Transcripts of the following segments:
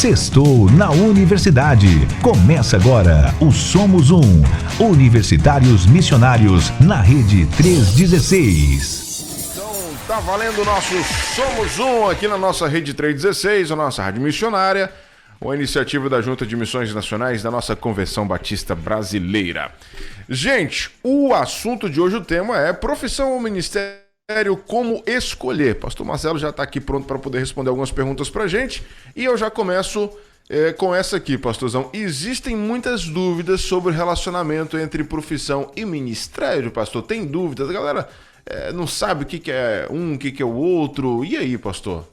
Sextou na Universidade. Começa agora o Somos Um. Universitários Missionários na Rede 316. Então, tá valendo o nosso Somos Um aqui na nossa Rede 316, a nossa rádio missionária, uma iniciativa da Junta de Missões Nacionais da nossa Convenção Batista Brasileira. Gente, o assunto de hoje, o tema é profissão ou ministério, como escolher. Pastor Marcelo já está aqui pronto para poder responder algumas perguntas para a gente. E eu já começo com essa aqui, pastorzão. Existem muitas dúvidas sobre o relacionamento entre profissão e ministério, pastor. Tem dúvidas? A galera não sabe o que é um, o que é o outro. E aí, pastor?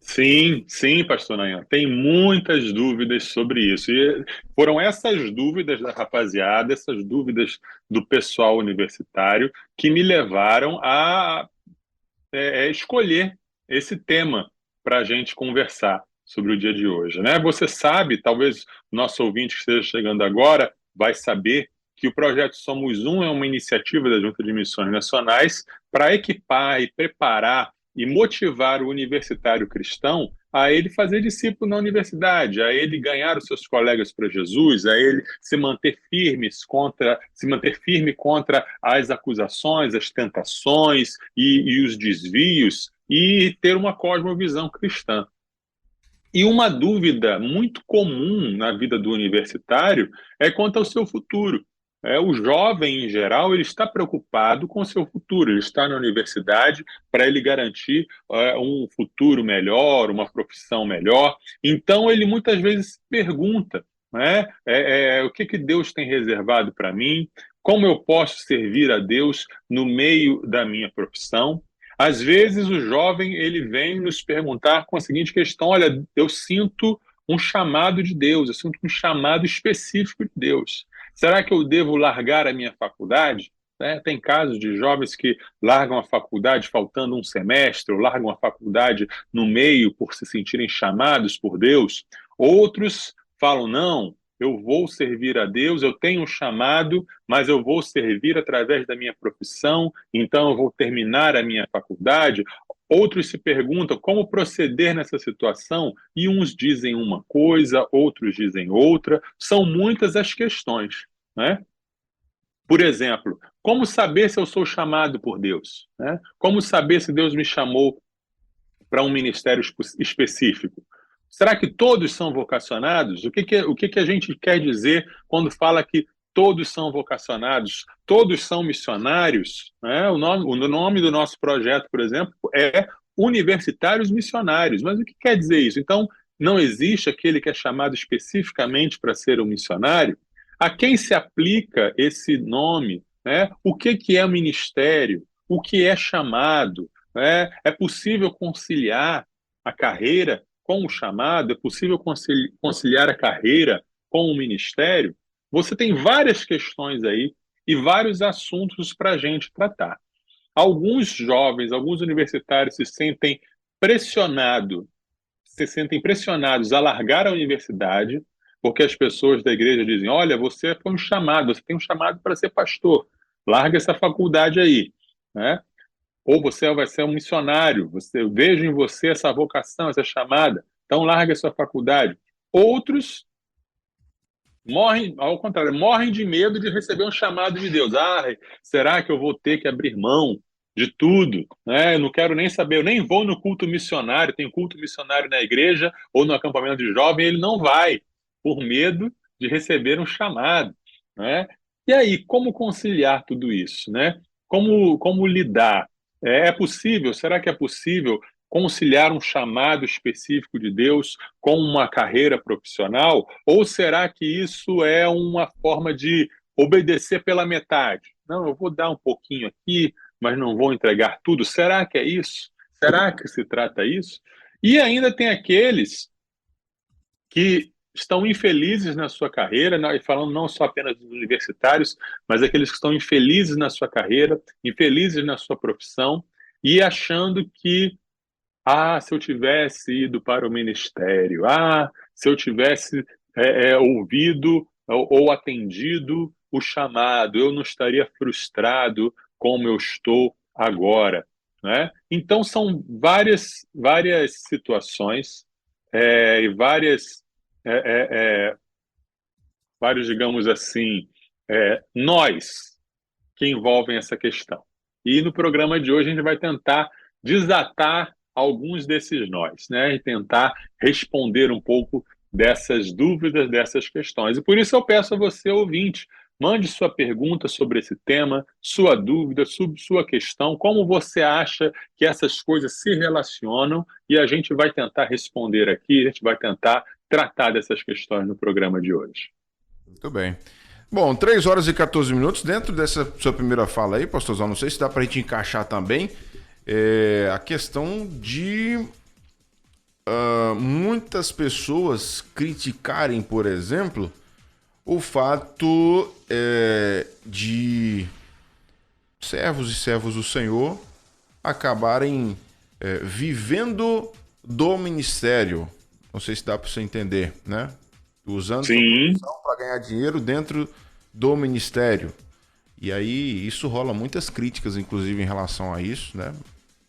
Sim, pastor Nayan, tem muitas dúvidas sobre isso. E foram essas dúvidas da rapaziada, essas dúvidas do pessoal universitário que me levaram a escolher esse tema para a gente conversar sobre o dia de hoje, né? Você sabe, talvez o nosso ouvinte que esteja chegando agora vai saber que o projeto Somos Um é uma iniciativa da Junta de Missões Nacionais para equipar e preparar e motivar o universitário cristão a ele fazer discípulo na universidade, a ele ganhar os seus colegas para Jesus, a ele se manter firme contra as acusações, as tentações e os desvios e ter uma cosmovisão cristã. E uma dúvida muito comum na vida do universitário é quanto ao seu futuro. O jovem, em geral, ele está preocupado com o seu futuro, ele está na universidade para ele garantir um futuro melhor, uma profissão melhor. Então, ele muitas vezes se pergunta, né, o que Deus tem reservado para mim, como eu posso servir a Deus no meio da minha profissão. Às vezes, o jovem ele vem nos perguntar com a seguinte questão: olha, eu sinto um chamado de Deus, eu sinto um chamado específico de Deus. Será que eu devo largar a minha faculdade? Tem casos de jovens que largam a faculdade faltando um semestre, ou largam a faculdade no meio por se sentirem chamados por Deus. Outros falam, não, eu vou servir a Deus, eu tenho um chamado, mas eu vou servir através da minha profissão, então eu vou terminar a minha faculdade. Outros se perguntam como proceder nessa situação e uns dizem uma coisa, outros dizem outra. São muitas as questões, né? Por exemplo, como saber se eu sou chamado por Deus? Né? Como saber se Deus me chamou para um ministério específico? Será que todos são vocacionados? O que a gente quer dizer quando fala que todos são vocacionados, todos são missionários? Né? O nome do nosso projeto, por exemplo, é Universitários Missionários. Mas o que quer dizer isso? Então, não existe aquele que é chamado especificamente para ser um missionário? A quem se aplica esse nome? Né? O que é ministério? O que é chamado? Né? É possível conciliar a carreira com o chamado? É possível conciliar a carreira com o ministério? Você tem várias questões aí e vários assuntos para a gente tratar. Alguns jovens, alguns universitários se sentem pressionados a largar a universidade, porque as pessoas da igreja dizem, olha, você foi um chamado, você tem um chamado para ser pastor, larga essa faculdade aí, né? Ou você vai ser um missionário, eu vejo em você essa vocação, essa chamada, então larga essa faculdade. Outros morrem, ao contrário, morrem de medo de receber um chamado de Deus. Será que eu vou ter que abrir mão de tudo? Né? Eu não quero nem saber, eu nem vou no culto missionário, tem culto missionário na igreja ou no acampamento de jovem, ele não vai, por medo de receber um chamado. Né? E aí, como conciliar tudo isso? Né? Como lidar? É possível? Será que é possível conciliar um chamado específico de Deus com uma carreira profissional? Ou será que isso é uma forma de obedecer pela metade? Não, eu vou dar um pouquinho aqui, mas não vou entregar tudo. Será que é isso? Será que se trata isso? E ainda tem aqueles que estão infelizes na sua carreira, e falando não só apenas dos universitários, mas aqueles que estão infelizes na sua carreira, infelizes na sua profissão, e achando que se eu tivesse ido para o ministério, se eu tivesse ouvido ou atendido o chamado, eu não estaria frustrado como eu estou agora. Né? Então, são várias situações e é, é, é, vários, digamos assim, nós que envolvem essa questão. E no programa de hoje a gente vai tentar desatar alguns desses nós, né? E tentar responder um pouco dessas dúvidas, dessas questões. E por isso eu peço a você, ouvinte, mande sua pergunta sobre esse tema, sua dúvida, sua questão, como você acha que essas coisas se relacionam, e a gente vai tentar responder aqui, a gente vai tentar tratar dessas questões no programa de hoje. Muito bem. Bom, 3 horas e 14 minutos. Dentro dessa sua primeira fala aí, pastorzão, não sei se dá pra gente encaixar também a questão de muitas pessoas criticarem, por exemplo, o fato de servos e servos do Senhor acabarem vivendo do ministério. Não sei se dá para você entender, né? Usando sua profissão para ganhar dinheiro dentro do ministério. E aí isso rola muitas críticas, inclusive, em relação a isso, né?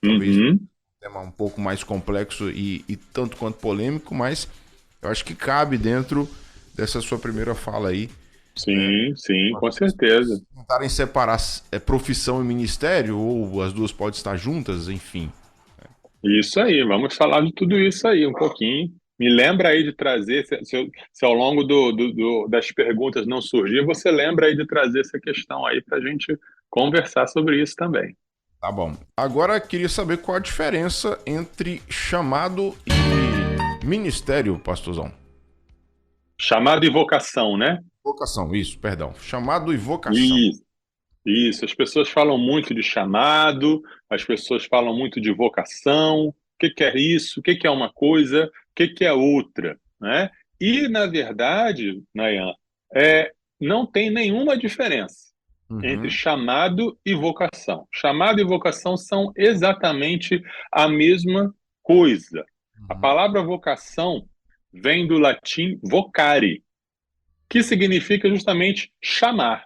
Talvez um tema um pouco mais complexo e tanto quanto polêmico, mas eu acho que cabe dentro dessa sua primeira fala aí. Sim, com certeza. Tentarem separar profissão e ministério, ou as duas podem estar juntas, enfim. Isso aí, vamos falar de tudo isso aí um pouquinho. Me lembra aí de trazer, se ao longo das perguntas não surgir, você lembra aí de trazer essa questão aí para a gente conversar sobre isso também. Tá bom. Agora queria saber qual a diferença entre chamado e ministério, pastorzão. Chamado e vocação, né? Vocação, isso, perdão. Chamado e vocação. Isso. As pessoas falam muito de chamado, as pessoas falam muito de vocação. O que é isso? O que é uma coisa? O que é outra? Né? E, na verdade, Nayan, não tem nenhuma diferença entre chamado e vocação. Chamado e vocação são exatamente a mesma coisa. A palavra vocação vem do latim vocare, que significa justamente chamar,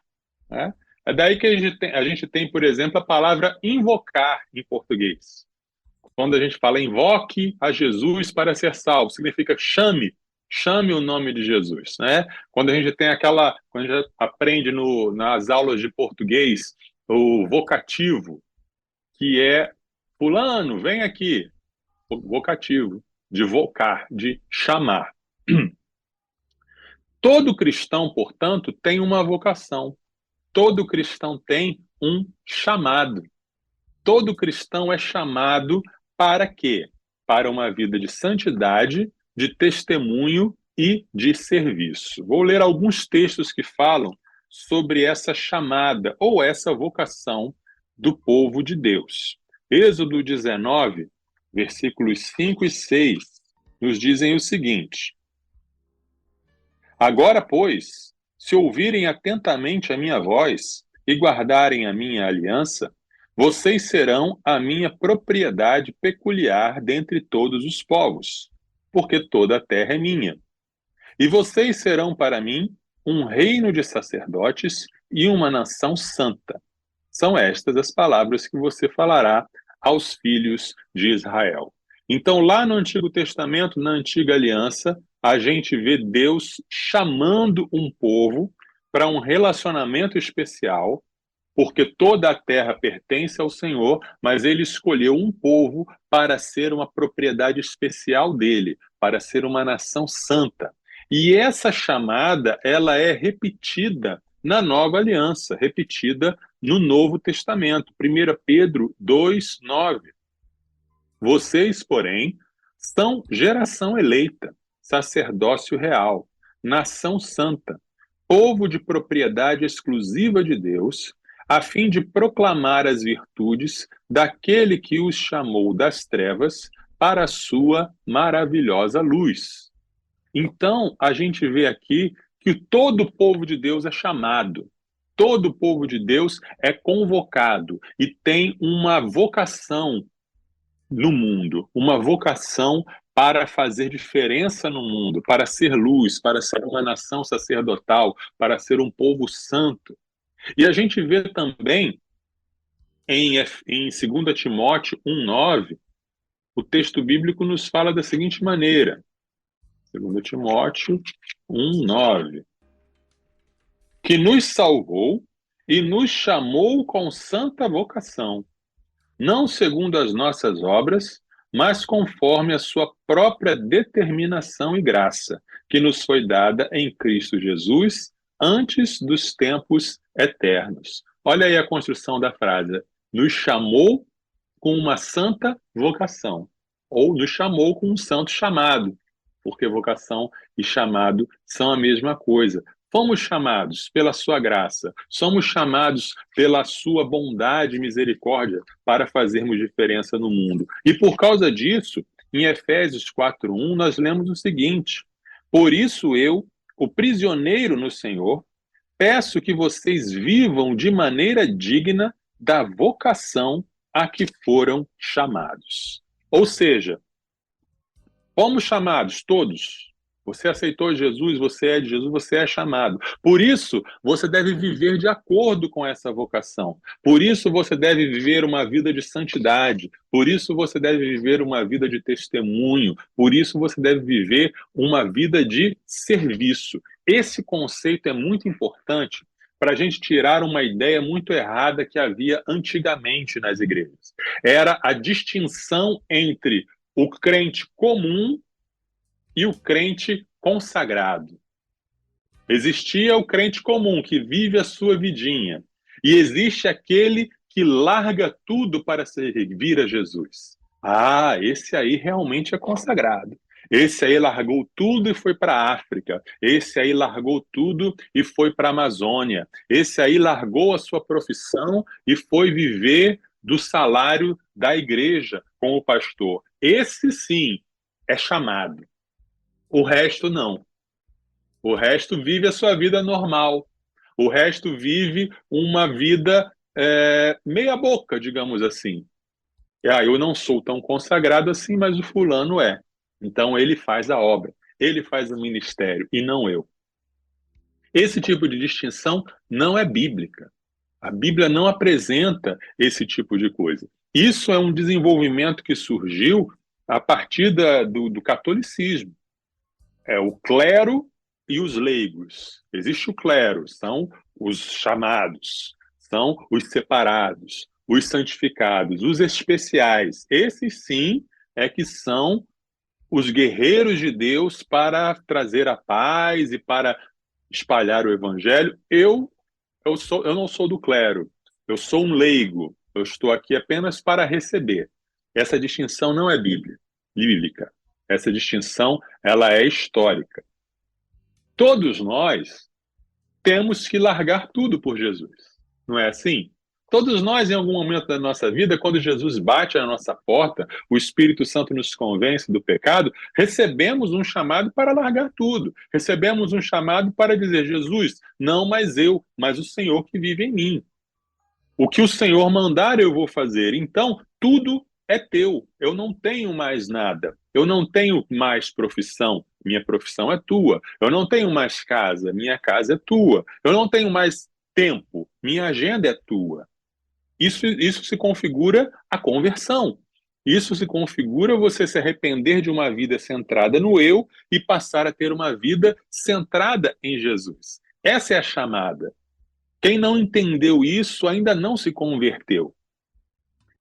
né? É daí que a gente tem, por exemplo, a palavra invocar em português. Quando a gente fala invoque a Jesus para ser salvo, significa chame o nome de Jesus, né? Quando a gente tem quando a gente aprende nas aulas de português o vocativo, que é fulano, vem aqui, vocativo, de vocar, de chamar. Todo cristão, portanto, tem uma vocação. Todo cristão tem um chamado. Todo cristão é chamado para quê? Para uma vida de santidade, de testemunho e de serviço. Vou ler alguns textos que falam sobre essa chamada ou essa vocação do povo de Deus. Êxodo 19, versículos 5 e 6, nos dizem o seguinte: Agora, pois, se ouvirem atentamente a minha voz e guardarem a minha aliança, vocês serão a minha propriedade peculiar dentre todos os povos, porque toda a terra é minha. E vocês serão para mim um reino de sacerdotes e uma nação santa. São estas as palavras que você falará aos filhos de Israel. Então, lá no Antigo Testamento, na Antiga Aliança, a gente vê Deus chamando um povo para um relacionamento especial, porque toda a terra pertence ao Senhor, mas ele escolheu um povo para ser uma propriedade especial dele, para ser uma nação santa. E essa chamada, ela é repetida na Nova Aliança, repetida no Novo Testamento. 1 Pedro 2:9. Vocês, porém, são geração eleita, sacerdócio real, nação santa, povo de propriedade exclusiva de Deus, a fim de proclamar as virtudes daquele que os chamou das trevas para a sua maravilhosa luz. Então, a gente vê aqui que todo o povo de Deus é chamado, todo o povo de Deus é convocado e tem uma vocação no mundo, uma vocação para fazer diferença no mundo, para ser luz, para ser uma nação sacerdotal, para ser um povo santo. E a gente vê também em 2 Timóteo 1:9, o texto bíblico nos fala da seguinte maneira: 2 Timóteo 1:9. Que nos salvou e nos chamou com santa vocação, não segundo as nossas obras, mas conforme a sua própria determinação e graça, que nos foi dada em Cristo Jesus antes dos tempos eternos. Olha aí a construção da frase. Nos chamou com uma santa vocação, ou nos chamou com um santo chamado, porque vocação e chamado são a mesma coisa. Fomos chamados pela sua graça, somos chamados pela sua bondade e misericórdia para fazermos diferença no mundo. E por causa disso, em Efésios 4:1, nós lemos o seguinte: por isso eu, o prisioneiro no Senhor, peço que vocês vivam de maneira digna da vocação a que foram chamados. Ou seja, fomos chamados todos. Você aceitou Jesus, você é de Jesus, você é chamado. Por isso, você deve viver de acordo com essa vocação. Por isso, você deve viver uma vida de santidade. Por isso, você deve viver uma vida de testemunho. Por isso, você deve viver uma vida de serviço. Esse conceito é muito importante para a gente tirar uma ideia muito errada que havia antigamente nas igrejas. Era a distinção entre o crente comum e o crente consagrado. Existia o crente comum, que vive a sua vidinha, e existe aquele que larga tudo para servir a Jesus. Ah, esse aí realmente é consagrado. Esse aí largou tudo e foi para a África. Esse aí largou tudo e foi para a Amazônia. Esse aí largou a sua profissão e foi viver do salário da igreja com o pastor. Esse sim é chamado. O resto não. O resto vive a sua vida normal. O resto vive uma vida meia boca, digamos assim. Eu não sou tão consagrado assim, mas o fulano é. Então ele faz a obra, ele faz o ministério e não eu. Esse tipo de distinção não é bíblica. A Bíblia não apresenta esse tipo de coisa. Isso é um desenvolvimento que surgiu a partir do catolicismo. É o clero e os leigos. Existe o clero, são os chamados, são os separados, os santificados, os especiais. Esses sim é que são os guerreiros de Deus para trazer a paz e para espalhar o evangelho. Eu não sou do clero, eu sou um leigo, eu estou aqui apenas para receber. Essa distinção não é bíblica. Essa distinção, ela é histórica. Todos nós temos que largar tudo por Jesus. Não é assim? Todos nós, em algum momento da nossa vida, quando Jesus bate na nossa porta, o Espírito Santo nos convence do pecado, recebemos um chamado para largar tudo. Recebemos um chamado para dizer: Jesus, não mais eu, mas o Senhor que vive em mim. O que o Senhor mandar, eu vou fazer. Então, tudo é teu. Eu não tenho mais nada. Eu não tenho mais profissão. Minha profissão é tua. Eu não tenho mais casa. Minha casa é tua. Eu não tenho mais tempo. Minha agenda é tua. Isso se configura a conversão. Isso se configura você se arrepender de uma vida centrada no eu e passar a ter uma vida centrada em Jesus. Essa é a chamada. Quem não entendeu isso ainda não se converteu.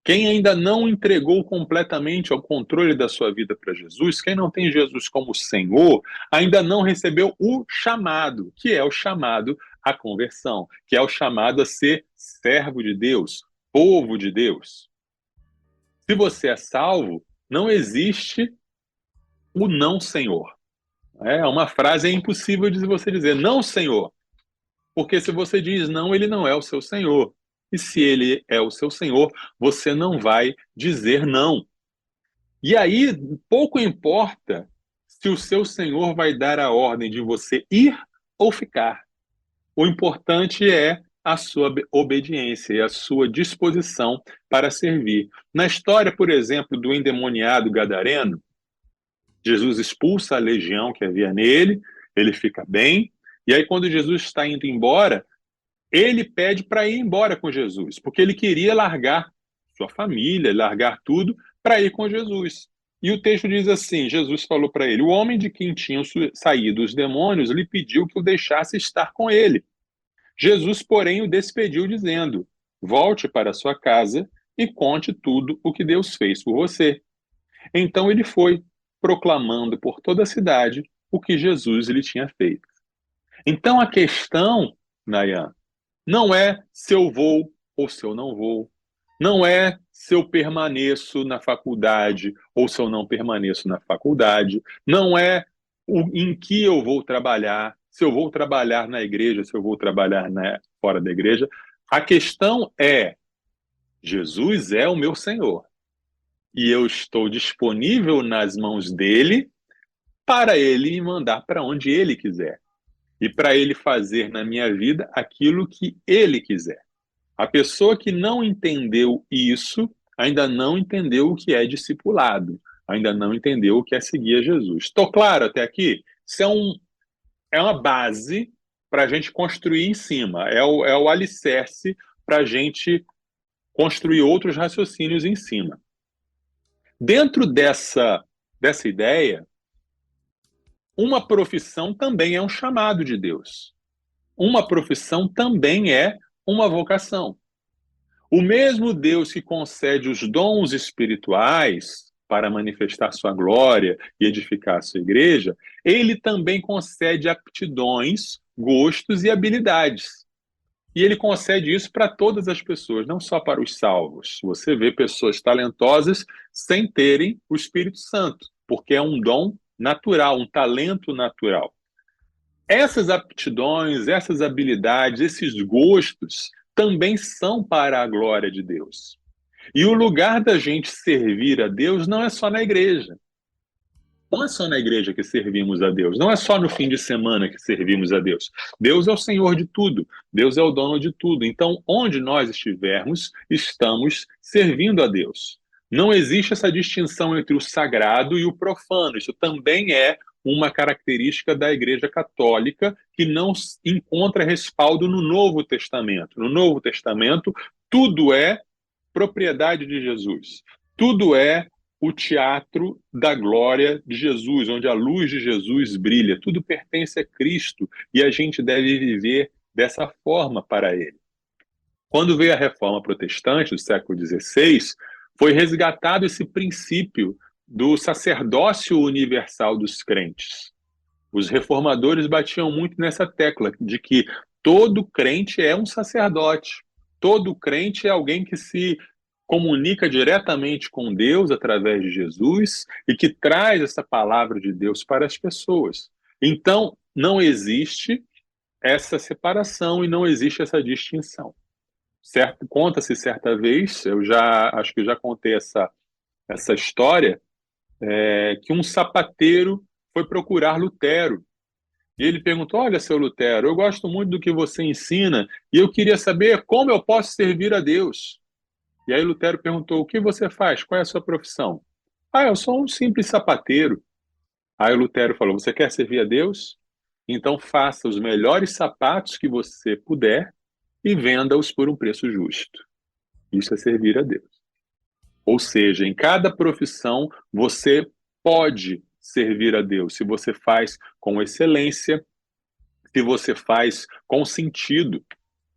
Quem ainda não entregou completamente ao controle da sua vida para Jesus, quem não tem Jesus como Senhor, ainda não recebeu o chamado, que é o chamado à conversão, que é o chamado a ser servo de Deus, povo de Deus. Se você é salvo, não existe o não Senhor. É uma frase impossível de você dizer não Senhor, porque se você diz não, ele não é o seu Senhor. E se ele é o seu Senhor, você não vai dizer não. E aí, pouco importa se o seu Senhor vai dar a ordem de você ir ou ficar. O importante é a sua obediência e a sua disposição para servir. Na história, por exemplo, do endemoniado gadareno, Jesus expulsa a legião que havia nele, ele fica bem, e aí quando Jesus está indo embora, ele pede para ir embora com Jesus, porque ele queria largar sua família, largar tudo para ir com Jesus. E o texto diz assim, Jesus falou para ele, o homem de quem tinham saído os demônios lhe pediu que o deixasse estar com ele. Jesus, porém, o despediu dizendo, volte para sua casa e conte tudo o que Deus fez por você. Então ele foi, proclamando por toda a cidade o que Jesus lhe tinha feito. Então a questão, Nayan, não é se eu vou ou se eu não vou. Não é se eu permaneço na faculdade ou se eu não permaneço na faculdade. Não é em que eu vou trabalhar, se eu vou trabalhar na igreja, se eu vou trabalhar fora da igreja. A questão é, Jesus é o meu Senhor. E eu estou disponível nas mãos dele para ele me mandar para onde ele quiser. E para ele fazer na minha vida aquilo que ele quiser. A pessoa que não entendeu isso, ainda não entendeu o que é discipulado, ainda não entendeu o que é seguir a Jesus. Estou claro até aqui? Isso é uma base para a gente construir em cima, é o alicerce para a gente construir outros raciocínios em cima. Dentro dessa ideia, uma profissão também é um chamado de Deus. Uma profissão também é uma vocação. O mesmo Deus que concede os dons espirituais para manifestar sua glória e edificar a sua igreja, ele também concede aptidões, gostos e habilidades. E ele concede isso para todas as pessoas, não só para os salvos. Você vê pessoas talentosas sem terem o Espírito Santo, porque é um dom natural, um talento natural. Essas aptidões, essas habilidades, esses gostos também são para a glória de Deus. E o lugar da gente servir a Deus não é só na igreja. Não é só na igreja que servimos a Deus. Não é só no fim de semana que servimos a Deus. Deus é o Senhor de tudo. Deus é o dono de tudo. Então, onde nós estivermos, estamos servindo a Deus. Não existe essa distinção entre o sagrado e o profano. Isso também é uma característica da Igreja Católica que não encontra respaldo no Novo Testamento. No Novo Testamento, tudo é propriedade de Jesus. Tudo é o teatro da glória de Jesus, onde a luz de Jesus brilha. Tudo pertence a Cristo e a gente deve viver dessa forma para ele. Quando veio a Reforma Protestante do século XVI, foi resgatado esse princípio do sacerdócio universal dos crentes. Os reformadores batiam muito nessa tecla de que todo crente é um sacerdote. Todo crente é alguém que se comunica diretamente com Deus através de Jesus e que traz essa palavra de Deus para as pessoas. Então, não existe essa separação e não existe essa distinção. Certo? Conta-se certa vez, acho que eu já contei essa história, que um sapateiro foi procurar Lutero. E ele perguntou, olha, seu Lutero, eu gosto muito do que você ensina e eu queria saber como eu posso servir a Deus. E aí Lutero perguntou, o que você faz? Qual é a sua profissão? Eu sou um simples sapateiro. Aí Lutero falou, você quer servir a Deus? Então faça os melhores sapatos que você puder e venda-os por um preço justo. Isso é servir a Deus. Ou seja, em cada profissão você pode servir a Deus, se você faz com excelência, se você faz com sentido.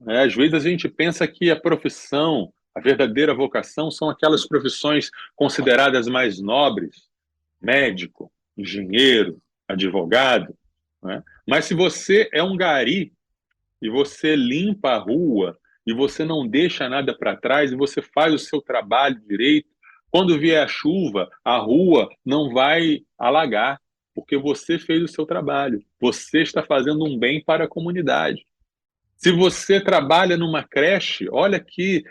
Às vezes a gente pensa que a profissão, a verdadeira vocação, são aquelas profissões consideradas mais nobres, médico, engenheiro, advogado. Né? Mas se você é um gari e você limpa a rua e você não deixa nada para trás e você faz o seu trabalho direito, quando vier a chuva, a rua não vai alagar, porque você fez o seu trabalho. Você está fazendo um bem para a comunidade. Se você trabalha numa creche, olha que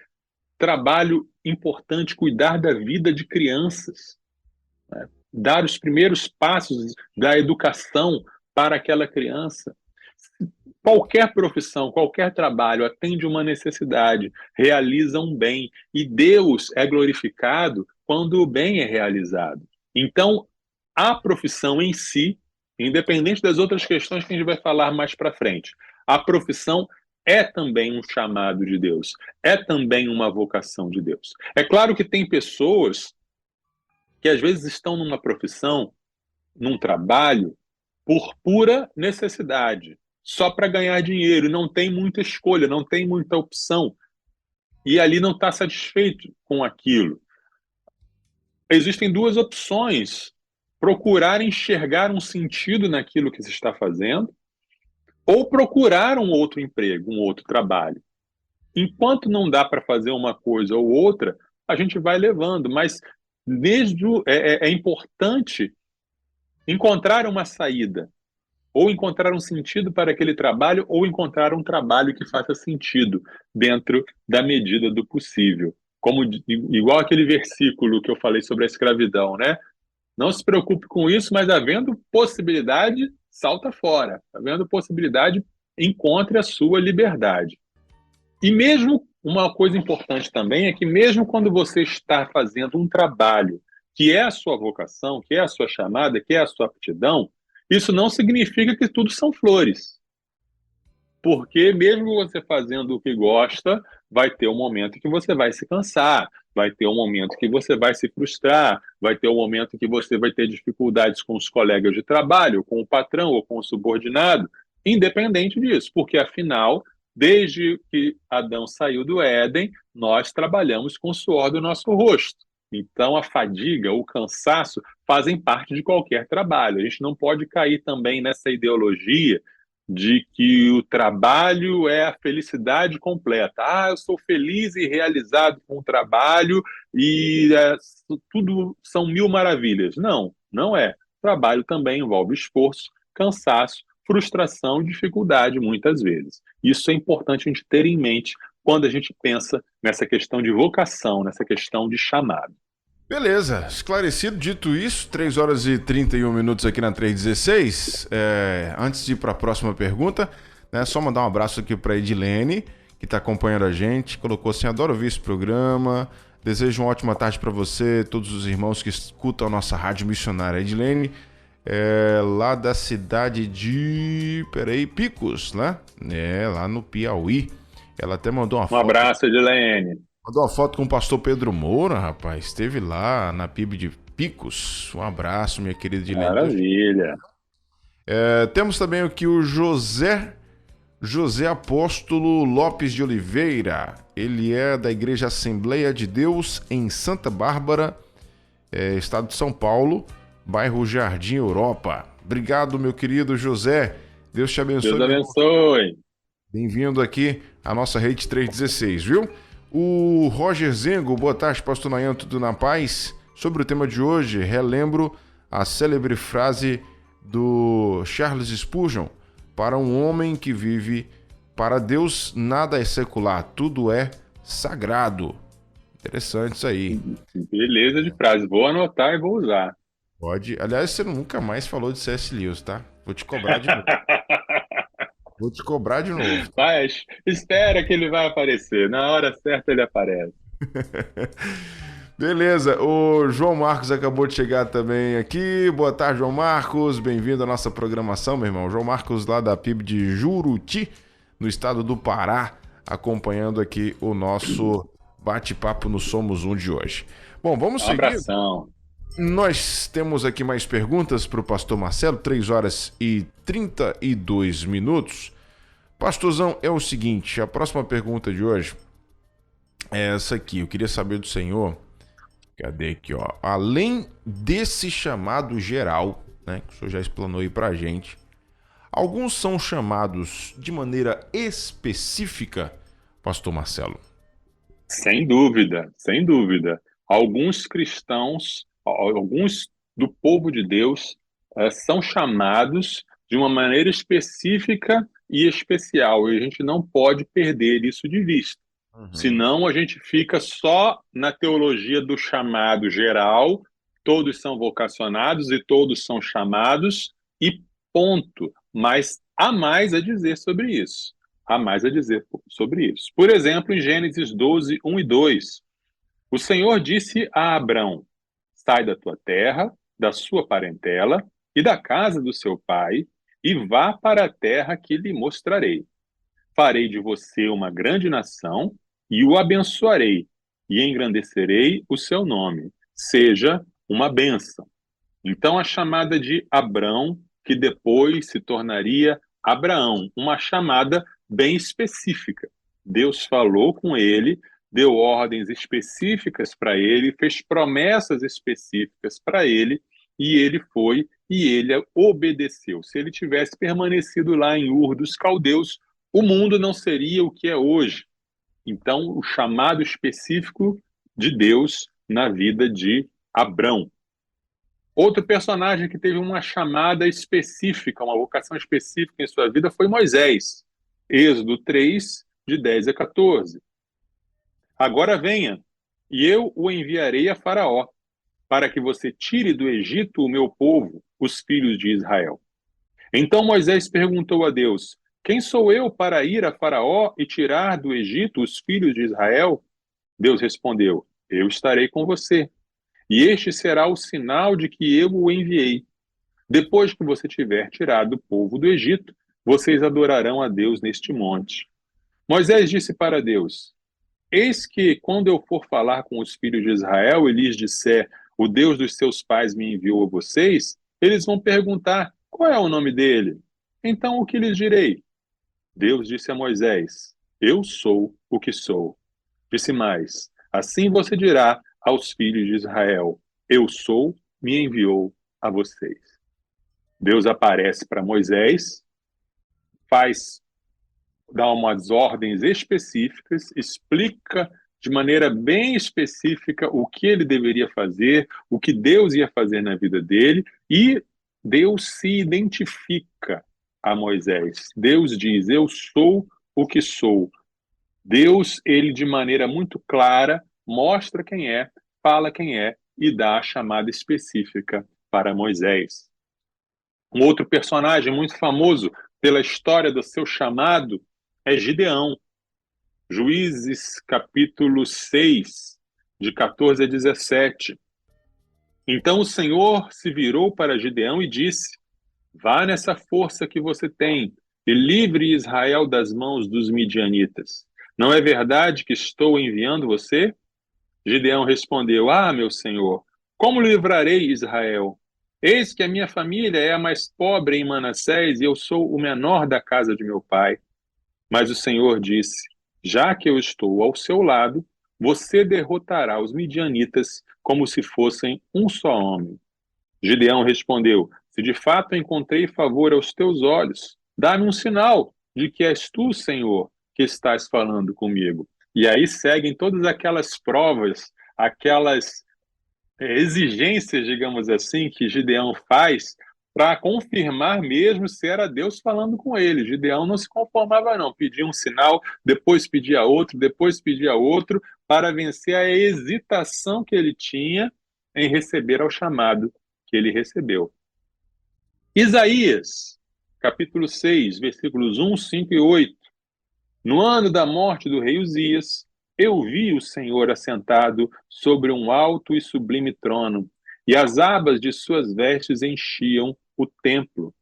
trabalho importante, cuidar da vida de crianças, né? Dar os primeiros passos da educação para aquela criança. Qualquer profissão, qualquer trabalho atende uma necessidade, realiza um bem, e Deus é glorificado quando o bem é realizado. Então, a profissão em si, independente das outras questões que a gente vai falar mais para frente, a profissão é também um chamado de Deus, é também uma vocação de Deus. É claro que tem pessoas que às vezes estão numa profissão, num trabalho, por pura necessidade, só para ganhar dinheiro, não tem muita escolha, não tem muita opção, e ali não está satisfeito com aquilo. Existem duas opções: procurar enxergar um sentido naquilo que se está fazendo, ou procurar um outro emprego, um outro trabalho. Enquanto não dá para fazer uma coisa ou outra, a gente vai levando, mas é importante encontrar uma saída, ou encontrar um sentido para aquele trabalho, ou encontrar um trabalho que faça sentido dentro da medida do possível. Igual aquele versículo que eu falei sobre a escravidão, né? Não se preocupe com isso, mas havendo possibilidade, salta fora. Havendo possibilidade, encontre a sua liberdade. E mesmo uma coisa importante também é que mesmo quando você está fazendo um trabalho que é a sua vocação, que é a sua chamada, que é a sua aptidão, isso não significa que tudo são flores. Porque mesmo você fazendo o que gosta, vai ter um momento que você vai se cansar, vai ter um momento que você vai se frustrar, vai ter um momento que você vai ter dificuldades com os colegas de trabalho, com o patrão ou com o subordinado, independente disso, porque afinal, desde que Adão saiu do Éden, nós trabalhamos com o suor do nosso rosto. Então, a fadiga, o cansaço fazem parte de qualquer trabalho. A gente não pode cair também nessa ideologia de que o trabalho é a felicidade completa. Ah, eu sou feliz e realizado com o trabalho e tudo são mil maravilhas. Não, não é. O trabalho também envolve esforço, cansaço, frustração e dificuldade, muitas vezes. Isso é importante a gente ter em mente quando a gente pensa nessa questão de vocação, nessa questão de chamado. Beleza, esclarecido. Dito isso, 3 horas e 31 minutos aqui na 316. Antes de ir para a próxima pergunta, né, só mandar um abraço aqui para Edilene, que está acompanhando a gente. Colocou assim: adoro ouvir esse programa. Desejo uma ótima tarde para você, todos os irmãos que escutam a nossa rádio missionária. Edilene, lá da cidade de Picos, né? Lá no Piauí. Ela até mandou uma foto. Um abraço, Edilene. Mandou uma foto com o pastor Pedro Moura, rapaz. Esteve lá na PIB de Picos. Um abraço, minha querida Edilene. Maravilha. Temos também aqui o José Apóstolo Lopes de Oliveira. Ele é da Igreja Assembleia de Deus em Santa Bárbara, estado de São Paulo, bairro Jardim Europa. Obrigado, meu querido José. Deus te abençoe. Deus abençoe. Bem-vindo aqui à nossa Rede 316, viu? O Roger Zengo, boa tarde, pastor Nayan, tudo na paz? Sobre o tema de hoje, relembro a célebre frase do Charles Spurgeon: para um homem que vive para Deus, nada é secular, tudo é sagrado. Interessante isso aí. Beleza de frase, vou anotar e vou usar. Pode. Aliás, você nunca mais falou de C.S. Lewis, tá? Vou te cobrar de novo. Vou te cobrar de novo. Mas espera que ele vai aparecer. Na hora certa ele aparece. Beleza, o João Marcos acabou de chegar também aqui. Boa tarde, João Marcos. Bem-vindo à nossa programação, meu irmão. João Marcos lá da PIB de Juruti, no estado do Pará, acompanhando aqui o nosso bate-papo no Somos Um de hoje. Bom, vamos seguir. Abração. Nós temos aqui mais perguntas para o pastor Marcelo, 3 horas e 32 minutos. Pastorzão, é o seguinte, a próxima pergunta de hoje é essa aqui. Eu queria saber do senhor, cadê aqui, ó? Além desse chamado geral, né, que o senhor já explanou aí pra gente, alguns são chamados de maneira específica, pastor Marcelo? Sem dúvida, sem dúvida. Alguns cristãos, alguns do povo de Deus, são chamados de uma maneira específica e especial, e a gente não pode perder isso de vista. Senão a gente fica só na teologia do chamado geral, todos são vocacionados e todos são chamados, e ponto. Mas há mais a dizer sobre isso. Há mais a dizer sobre isso. Por exemplo, em Gênesis 12, 1 e 2, o Senhor disse a Abrão: sai da tua terra, da sua parentela e da casa do seu pai, e vá para a terra que lhe mostrarei. Farei de você uma grande nação, e o abençoarei, e engrandecerei o seu nome. Seja uma bênção. Então, a chamada de Abrão, que depois se tornaria Abraão, uma chamada bem específica. Deus falou com ele, deu ordens específicas para ele, fez promessas específicas para ele, e ele foi e ele obedeceu. Se ele tivesse permanecido lá em Ur dos Caldeus, o mundo não seria o que é hoje. Então, o chamado específico de Deus na vida de Abrão. Outro personagem que teve uma chamada específica, uma vocação específica em sua vida foi Moisés. Êxodo 3, de 10 a 14. Agora venha, e eu o enviarei a Faraó, para que você tire do Egito o meu povo, os filhos de Israel. Então Moisés perguntou a Deus: quem sou eu para ir a Faraó e tirar do Egito os filhos de Israel? Deus respondeu: eu estarei com você, e este será o sinal de que eu o enviei. Depois que você tiver tirado o povo do Egito, vocês adorarão a Deus neste monte. Moisés disse para Deus: eis que, quando eu for falar com os filhos de Israel e lhes disser, o Deus dos seus pais me enviou a vocês, eles vão perguntar, qual é o nome dele? Então, o que lhes direi? Deus disse a Moisés, eu sou o que sou. Disse mais, assim você dirá aos filhos de Israel, eu sou, me enviou a vocês. Deus aparece para Moisés, dá umas ordens específicas, explica de maneira bem específica o que ele deveria fazer, o que Deus ia fazer na vida dele, e Deus se identifica a Moisés. Deus diz, eu sou o que sou. Deus, ele de maneira muito clara, mostra quem é, fala quem é e dá a chamada específica para Moisés. Um outro personagem muito famoso pela história do seu chamado é Gideão. Juízes capítulo 6, de 14 a 17. Então o Senhor se virou para Gideão e disse, vá nessa força que você tem e livre Israel das mãos dos midianitas. Não é verdade que estou enviando você? Gideão respondeu, meu Senhor, como livrarei Israel? Eis que a minha família é a mais pobre em Manassés e eu sou o menor da casa de meu pai. Mas o Senhor disse, já que eu estou ao seu lado, você derrotará os midianitas como se fossem um só homem. Gideão respondeu, se de fato encontrei favor aos teus olhos, dá-me um sinal de que és tu, Senhor, que estás falando comigo. E aí seguem todas aquelas provas, aquelas exigências, digamos assim, que Gideão faz para confirmar mesmo se era Deus falando com ele. Gideão não se conformava não, pedia um sinal, depois pedia outro, depois pedia outro, para vencer a hesitação que ele tinha em receber ao chamado que ele recebeu. Isaías, capítulo 6, versículos 1, 5 e 8. No ano da morte do rei Uzias, eu vi o Senhor assentado sobre um alto e sublime trono, e as abas de suas vestes enchiam o templo.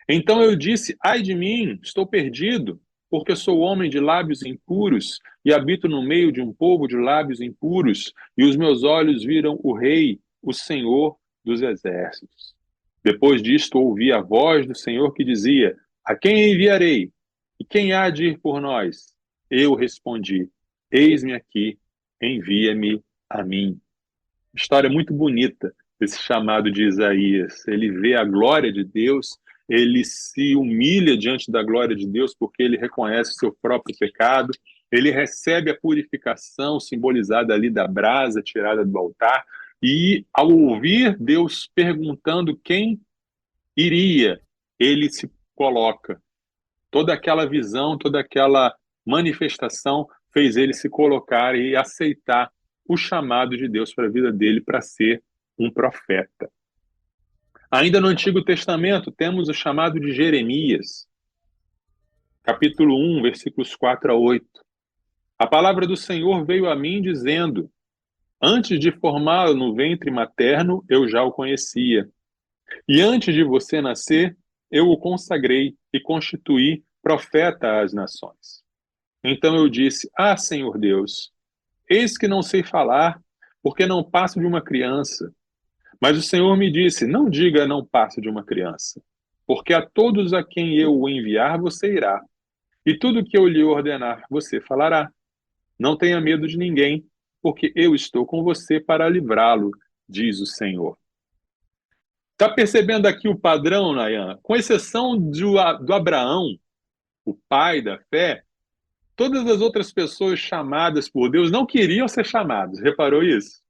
Então eu disse, ai de mim, estou perdido, porque sou homem de lábios impuros, e habito no meio de um povo de lábios impuros, e os meus olhos viram o Rei, o Senhor dos exércitos. Depois disto ouvi a voz do Senhor que dizia, a quem enviarei? E quem há de ir por nós? Eu respondi, eis-me aqui, envia-me a mim. História muito bonita desse chamado de Isaías. Ele vê a glória de Deus, ele se humilha diante da glória de Deus porque ele reconhece o seu próprio pecado, ele recebe a purificação simbolizada ali da brasa tirada do altar, e ao ouvir Deus perguntando quem iria, ele se coloca. Toda aquela visão, toda aquela manifestação fez ele se colocar e aceitar o chamado de Deus para a vida dele para ser um profeta. Ainda no Antigo Testamento, temos o chamado de Jeremias, capítulo 1, versículos 4 a 8. A palavra do Senhor veio a mim dizendo, antes de formá-lo no ventre materno, eu já o conhecia. E antes de você nascer, eu o consagrei e constituí profeta às nações. Então eu disse, Senhor Deus, eis que não sei falar, porque não passo de uma criança. Mas o Senhor me disse: não diga não passe de uma criança, porque a todos a quem eu o enviar você irá, e tudo que eu lhe ordenar você falará. Não tenha medo de ninguém, porque eu estou com você para livrá-lo, diz o Senhor. Está percebendo aqui o padrão, Nayan? Com exceção do Abraão, o pai da fé, todas as outras pessoas chamadas por Deus não queriam ser chamadas. Reparou isso?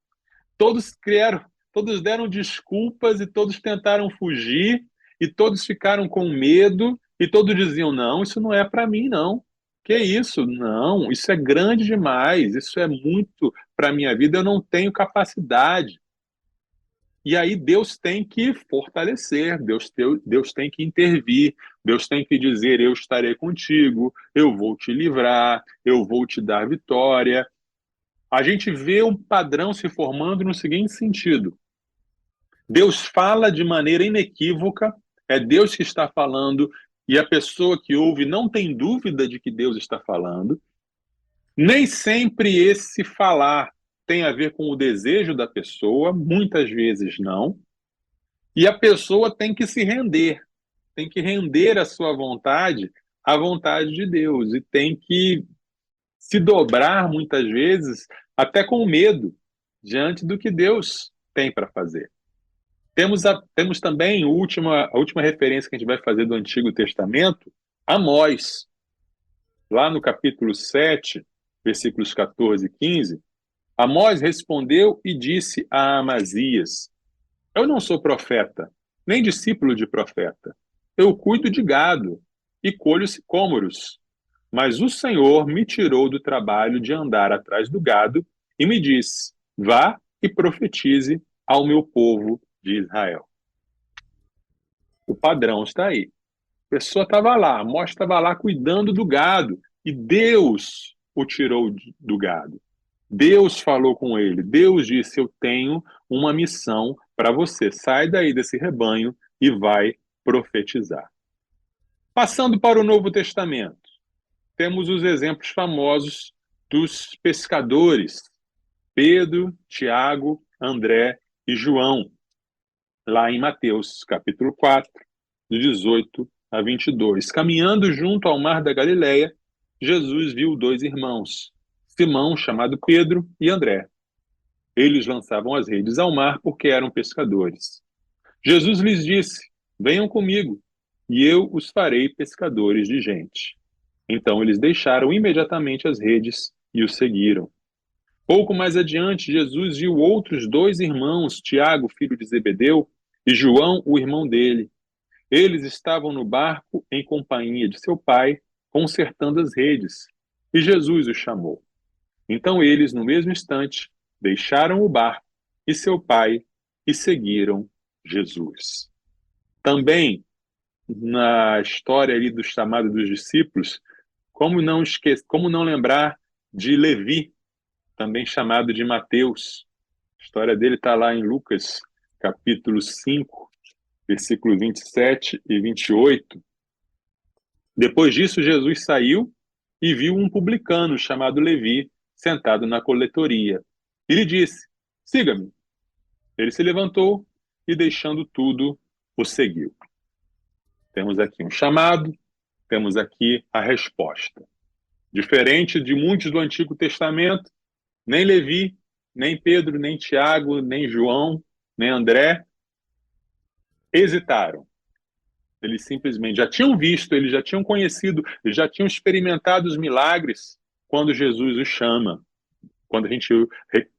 Todos criaram, todos deram desculpas e todos tentaram fugir e todos ficaram com medo e todos diziam: não, isso não é para mim, não. Que isso? Não, isso é grande demais, isso é muito para a minha vida, eu não tenho capacidade. E aí Deus tem que fortalecer, Deus tem que intervir, Deus tem que dizer: eu estarei contigo, eu vou te livrar, eu vou te dar vitória. A gente vê um padrão se formando no seguinte sentido: Deus fala de maneira inequívoca, é Deus que está falando, e a pessoa que ouve não tem dúvida de que Deus está falando. Nem sempre esse falar tem a ver com o desejo da pessoa, muitas vezes não. E a pessoa tem que render a sua vontade à vontade de Deus, e tem que se dobrar muitas vezes até com medo diante do que Deus tem para fazer. Temos também a última referência que a gente vai fazer do Antigo Testamento, Amós. Lá no capítulo 7, versículos 14 e 15, Amós respondeu e disse a Amazias: eu não sou profeta, nem discípulo de profeta. Eu cuido de gado e colho sicômoros. Mas o Senhor me tirou do trabalho de andar atrás do gado e me disse: vá e profetize ao meu povo de Israel. O padrão está aí. A pessoa estava lá, Amós estava lá cuidando do gado, e Deus o tirou do gado. Deus falou com ele. Deus disse: eu tenho uma missão para você. Sai daí desse rebanho e vai profetizar. Passando para o Novo Testamento, temos os exemplos famosos dos pescadores: Pedro, Tiago, André e João, lá em Mateus, capítulo 4, de 18 a 22. Caminhando junto ao mar da Galileia, Jesus viu dois irmãos, Simão, chamado Pedro, e André. Eles lançavam as redes ao mar porque eram pescadores. Jesus lhes disse: venham comigo, e eu os farei pescadores de gente. Então eles deixaram imediatamente as redes e o seguiram. Pouco mais adiante, Jesus viu outros dois irmãos, Tiago, filho de Zebedeu, e João, o irmão dele. Eles estavam no barco em companhia de seu pai, consertando as redes, e Jesus os chamou. Então eles, no mesmo instante, deixaram o barco e seu pai e seguiram Jesus. Também, na história ali do chamado dos discípulos, como não lembrar de Levi, também chamado de Mateus. A história dele está lá em Lucas, capítulo 5, versículo 27 e 28. Depois disso, Jesus saiu e viu um publicano chamado Levi sentado na coletoria. E lhe disse: siga-me. Ele se levantou e, deixando tudo, o seguiu. Temos aqui um chamado, temos aqui a resposta. Diferente de muitos do Antigo Testamento, nem Levi, nem Pedro, nem Tiago, nem João, nem André hesitaram. Eles simplesmente já tinham visto, eles já tinham conhecido, eles já tinham experimentado os milagres quando Jesus os chama. Quando a gente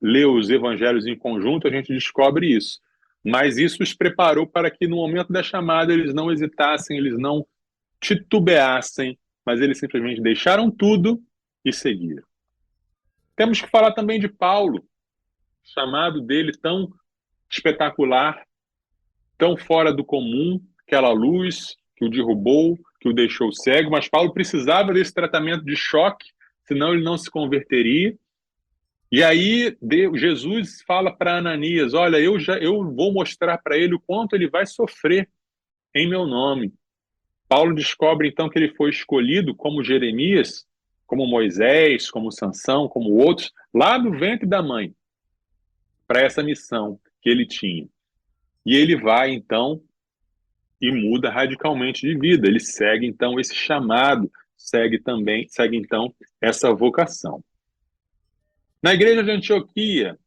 lê os evangelhos em conjunto, a gente descobre isso. Mas isso os preparou para que no momento da chamada eles não hesitassem, eles não titubeassem, mas eles simplesmente deixaram tudo e seguiram. Temos que falar também de Paulo, chamado dele tão espetacular, tão fora do comum, aquela luz que o derrubou, que o deixou cego, mas Paulo precisava desse tratamento de choque, senão ele não se converteria. E aí Jesus fala para Ananias: olha, eu vou mostrar para ele o quanto ele vai sofrer em meu nome. Paulo descobre então que ele foi escolhido como Jeremias, como Moisés, como Sansão, como outros, lá do ventre da mãe, para essa missão que ele tinha. E ele vai, então, e muda radicalmente de vida. Ele segue, então, esse chamado, segue, então, essa vocação. Na igreja de Antioquia,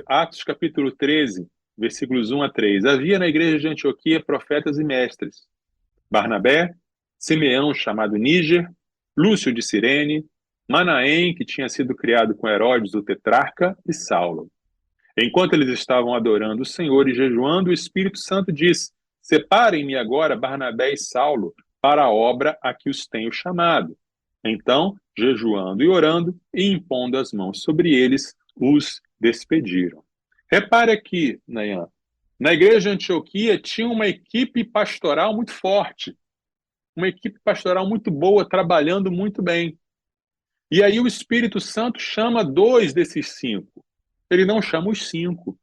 Atos capítulo 13, versículos 1 a 3, havia na igreja de Antioquia profetas e mestres: Barnabé, Simeão, chamado Níger, Lúcio de Cirene, Manaém, que tinha sido criado com Herodes, o tetrarca, e Saulo. Enquanto eles estavam adorando o Senhor e jejuando, o Espírito Santo disse: Separem-me agora Barnabé e Saulo para a obra a que os tenho chamado. Então, jejuando e orando e impondo as mãos sobre eles, os despediram. Repare aqui, Nayan, na igreja de Antioquia tinha uma equipe pastoral muito forte, uma equipe pastoral muito boa, trabalhando muito bem. E aí o Espírito Santo chama 2 desses 5. Ele não chama os 5.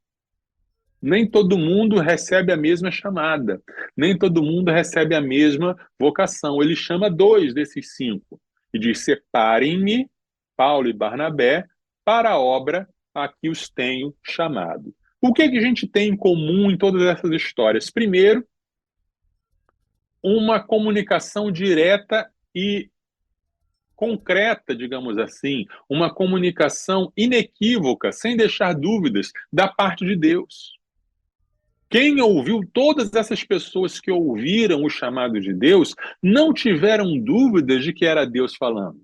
Nem todo mundo recebe a mesma chamada. Nem todo mundo recebe a mesma vocação. Ele chama 2 desses 5. E diz: separem-me, Paulo e Barnabé, para a obra a que os tenho chamado. O que é que a gente tem em comum em todas essas histórias? Primeiro, uma comunicação direta e concreta, digamos assim, uma comunicação inequívoca, sem deixar dúvidas, da parte de Deus. Quem ouviu, todas essas pessoas que ouviram o chamado de Deus, não tiveram dúvidas de que era Deus falando.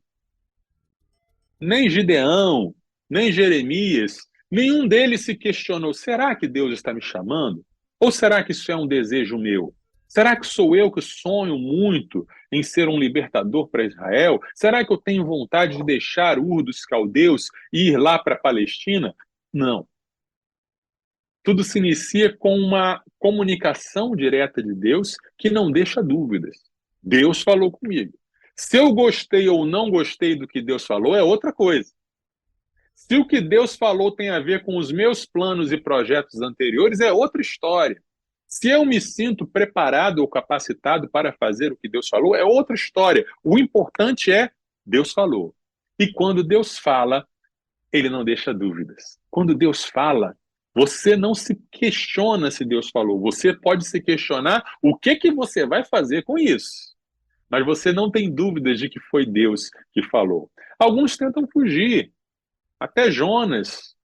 Nem Gideão, nem Jeremias, nenhum deles se questionou: será que Deus está me chamando? Ou será que isso é um desejo meu? Será que sou eu que sonho muito em ser um libertador para Israel? Será que eu tenho vontade de deixar Ur dos Caldeus e ir lá para a Palestina? Não. Tudo se inicia com uma comunicação direta de Deus que não deixa dúvidas. Deus falou comigo. Se eu gostei ou não gostei do que Deus falou, é outra coisa. Se o que Deus falou tem a ver com os meus planos e projetos anteriores, é outra história. Se eu me sinto preparado ou capacitado para fazer o que Deus falou, é outra história. O importante é: Deus falou. E quando Deus fala, ele não deixa dúvidas. Quando Deus fala, você não se questiona se Deus falou. Você pode se questionar o que você vai fazer com isso. Mas você não tem dúvidas de que foi Deus que falou. Alguns tentam fugir. Até Jonas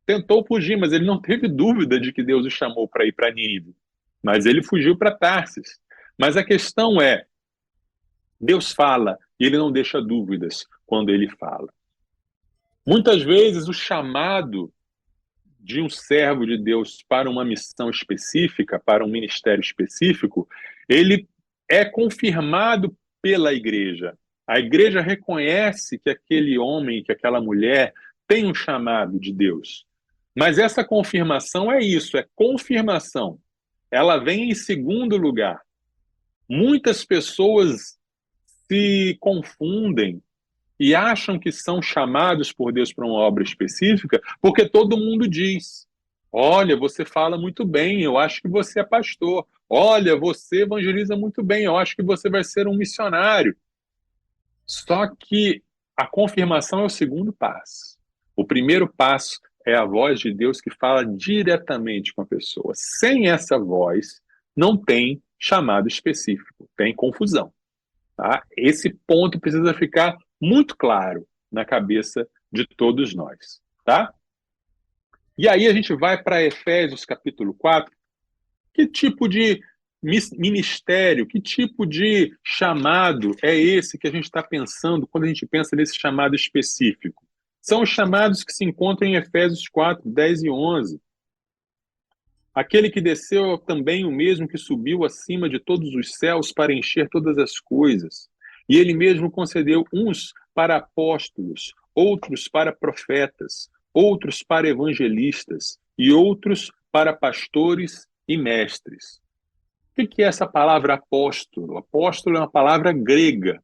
tentou fugir, mas ele não teve dúvida de que Deus o chamou para ir para Nínive. Mas ele fugiu para Tarsis. Mas a questão é: Deus fala e ele não deixa dúvidas quando ele fala. Muitas vezes o chamado de um servo de Deus para uma missão específica, para um ministério específico, ele é confirmado pela igreja. A igreja reconhece que aquele homem, que aquela mulher tem um chamado de Deus. Mas essa confirmação é isso, é confirmação. Ela vem em segundo lugar. Muitas pessoas se confundem e acham que são chamados por Deus para uma obra específica porque todo mundo diz: olha, você fala muito bem, eu acho que você é pastor. Olha, você evangeliza muito bem, eu acho que você vai ser um missionário. Só que a confirmação é o segundo passo. O primeiro passo é a voz de Deus que fala diretamente com a pessoa. Sem essa voz, não tem chamado específico, tem confusão. Tá? Esse ponto precisa ficar muito claro na cabeça de todos nós. Tá? E aí a gente vai para Efésios capítulo 4. Que tipo de ministério, que tipo de chamado é esse que a gente está pensando quando a gente pensa nesse chamado específico? São os chamados que se encontram em Efésios 4, 10 e 11. Aquele que desceu também o mesmo que subiu acima de todos os céus para encher todas as coisas. E ele mesmo concedeu uns para apóstolos, outros para profetas, outros para evangelistas e outros para pastores e mestres. O que é essa palavra apóstolo? Apóstolo é uma palavra grega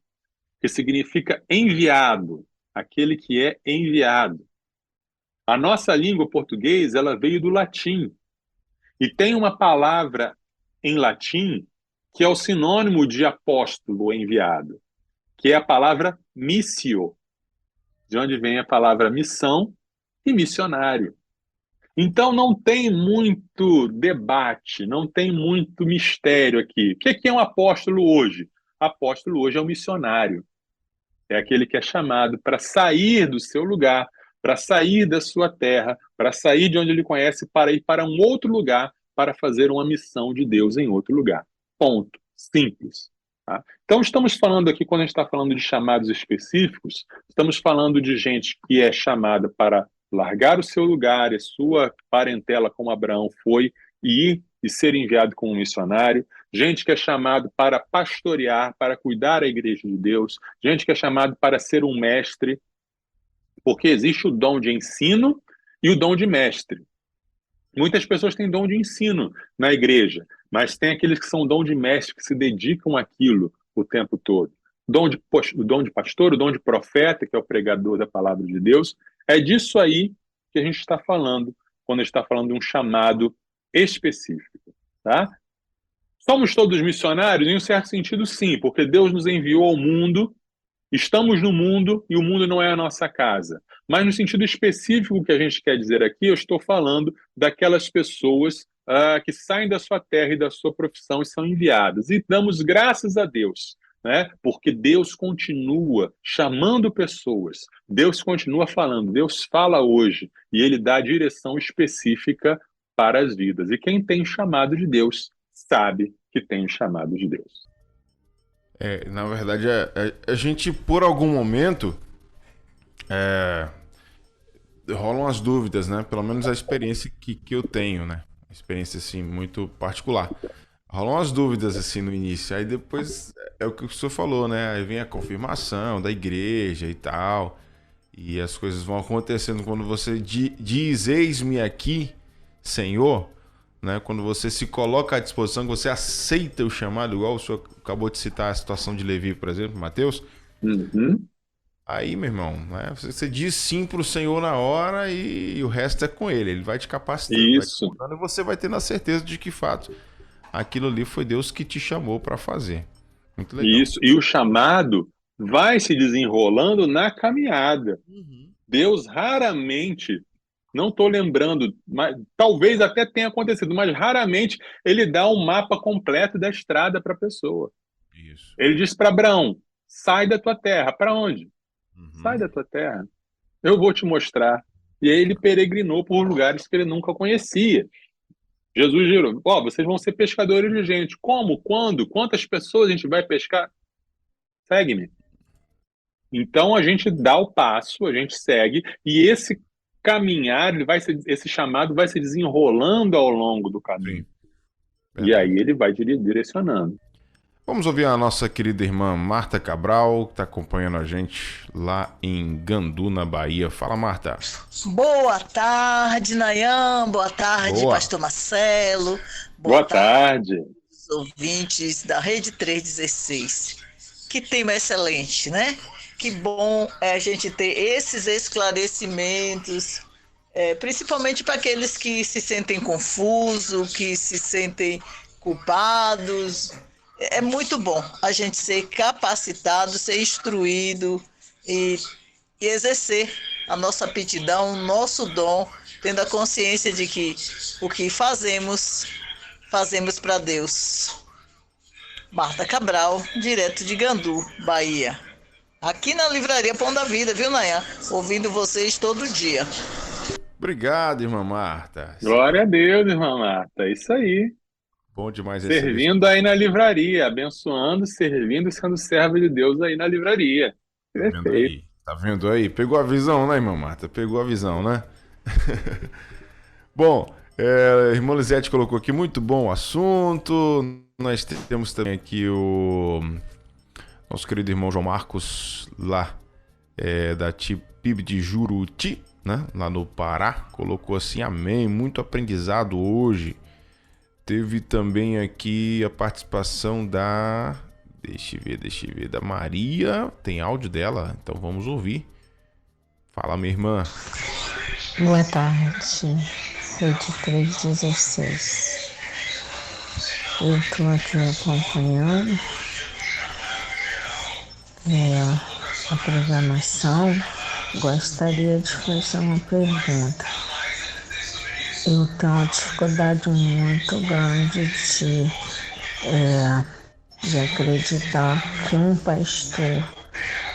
que significa enviado, aquele que é enviado. A nossa língua portuguesa, ela veio do latim. E tem uma palavra em latim que é o sinônimo de apóstolo enviado, que é a palavra missio, de onde vem a palavra missão e missionário. Então não tem muito debate, não tem muito mistério aqui. O que é um apóstolo hoje? Apóstolo hoje é um missionário. É aquele que é chamado para sair do seu lugar, para sair da sua terra, para sair de onde ele conhece, para ir para um outro lugar, para fazer uma missão de Deus em outro lugar. Ponto. Simples. Tá? Então, estamos falando aqui, quando a gente está falando de chamados específicos, estamos falando de gente que é chamada para largar o seu lugar, a sua parentela, como Abraão foi, e ir e ser enviado como missionário, gente que é chamado para pastorear, para cuidar da igreja de Deus, gente que é chamado para ser um mestre, porque existe o dom de ensino e o dom de mestre. Muitas pessoas têm dom de ensino na igreja, mas tem aqueles que são dom de mestre, que se dedicam àquilo o tempo todo. O dom de pastor, o dom de profeta, que é o pregador da palavra de Deus, é disso aí que a gente está falando, quando a gente está falando de um chamado específico. Tá? Somos todos missionários? Em um certo sentido, sim, porque Deus nos enviou ao mundo, estamos no mundo e o mundo não é a nossa casa. Mas no sentido específico que a gente quer dizer aqui, eu estou falando daquelas pessoas que saem da sua terra e da sua profissão e são enviadas. E damos graças a Deus, né? Porque Deus continua chamando pessoas, Deus continua falando, Deus fala hoje e Ele dá direção específica para as vidas. E quem tem chamado de Deus sabe que tem chamado de Deus. Na verdade, a gente, por algum momento, rolam as dúvidas, né? Pelo menos a experiência que eu tenho, né? Experiência, assim, muito particular. Rolam as dúvidas, assim, no início. Aí depois, é o que o senhor falou, né? Aí vem a confirmação da igreja e tal. E as coisas vão acontecendo. Quando você diz, eis-me aqui, Senhor, né? Quando você se coloca à disposição, que você aceita o chamado, igual o senhor acabou de citar a situação de Levi, por exemplo, Mateus. Uhum. Aí, meu irmão, né? Você diz sim pro Senhor na hora e o resto é com ele. Ele vai te capacitando, Isso. vai te mostrando, e você vai tendo a certeza de que, fato, aquilo ali foi Deus que te chamou para fazer. Muito legal. Isso. E o chamado vai se desenrolando na caminhada. Deus raramente, não estou lembrando, mas talvez até tenha acontecido, mas raramente ele dá um mapa completo da estrada para a pessoa. Isso. Ele diz para Abraão, sai da tua terra. Para onde? Sai da tua terra. Eu vou te mostrar. E aí ele peregrinou por lugares que ele nunca conhecia. Jesus girou, vocês vão ser pescadores de gente. Como? Quando? Quantas pessoas a gente vai pescar? Segue-me. Então a gente dá o passo, a gente segue, e esse caminhar, esse chamado vai se desenrolando ao longo do caminho. E aí ele vai direcionando. Vamos ouvir a nossa querida irmã Marta Cabral, que está acompanhando a gente lá em Gandu, na Bahia. Fala, Marta. Boa tarde, Nayan. Boa tarde, Pastor Marcelo. Boa tarde. Os ouvintes da Rede 316. Que tema excelente, né? Que bom é a gente ter esses esclarecimentos, principalmente para aqueles que se sentem confusos, que se sentem culpados. É muito bom a gente ser capacitado, ser instruído e exercer a nossa aptidão, o nosso dom, tendo a consciência de que o que fazemos para Deus. Marta Cabral, direto de Gandu, Bahia. Aqui na Livraria Pão da Vida, viu, Nayan? Ouvindo vocês todo dia. Obrigado, irmã Marta. Glória a Deus, irmã Marta. Isso aí. Bom demais. Servindo aí na livraria, abençoando, servindo, sendo servo de Deus aí na livraria. Perfeito. Tá vendo aí? Pegou a visão, né, irmã Marta? Pegou a visão, né? Bom, a irmã Lisete colocou aqui, muito bom o assunto. Nós temos também aqui o nosso querido irmão João Marcos, lá da TIPIB de Juruti, né? Lá no Pará. Colocou assim, amém, muito aprendizado hoje. Teve também aqui a participação da... Deixa eu ver, da Maria. Tem áudio dela, então vamos ouvir. Fala, minha irmã. Boa tarde, Rede 316. Eu estou aqui acompanhando a programação. Gostaria de fazer uma pergunta. eu tenho uma dificuldade muito grande de acreditar que um pastor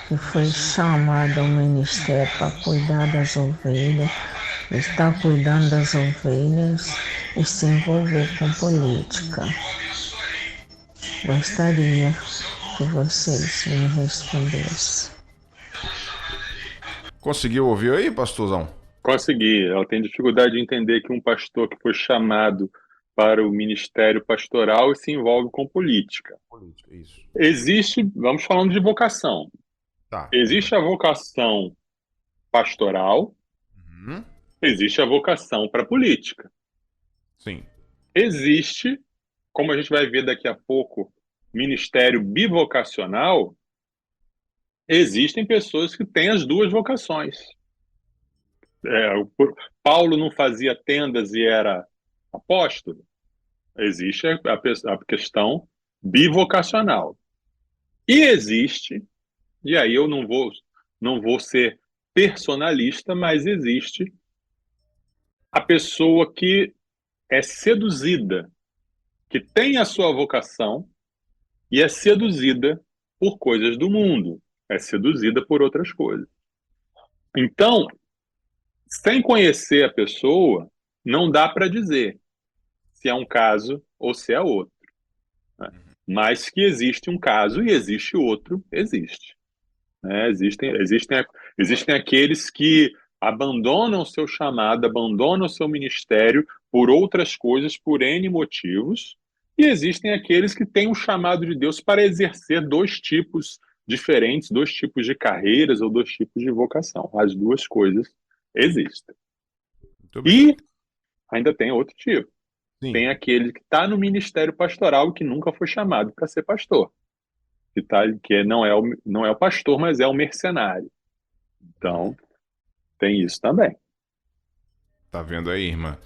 que foi chamado ao ministério para cuidar das ovelhas, está cuidando das ovelhas e se envolver com política. Gostaria que vocês me respondessem. Conseguiu ouvir aí, pastorzão? Consegui. Ela tem dificuldade de entender que um pastor que foi chamado para o ministério pastoral se envolve com política. Política, isso. Existe, vamos falando de vocação. Tá. Existe a vocação pastoral, Uhum. existe a vocação para política. Sim. Existe, como a gente vai ver daqui a pouco, ministério bivocacional, existem pessoas que têm as duas vocações. Paulo não fazia tendas e era apóstolo. Existe a questão bivocacional. E existe, e aí eu não vou ser personalista, mas existe a pessoa que é seduzida, que tem a sua vocação e é seduzida por coisas do mundo, é seduzida por outras coisas. Então, sem conhecer a pessoa, não dá para dizer se é um caso ou se é outro, né? Mas que existe um caso e existe outro, existe. Né? Existem aqueles que abandonam o seu chamado, abandonam o seu ministério por outras coisas, por N motivos, e existem aqueles que têm um chamado de Deus para exercer dois tipos diferentes, dois tipos de carreiras ou dois tipos de vocação. As duas coisas existem. Muito bem. E ainda tem outro tipo. Sim. Tem aquele que está no ministério pastoral e que nunca foi chamado para ser pastor. Que não é o pastor, mas é o mercenário. Então, tem isso também. Tá vendo aí, irmã?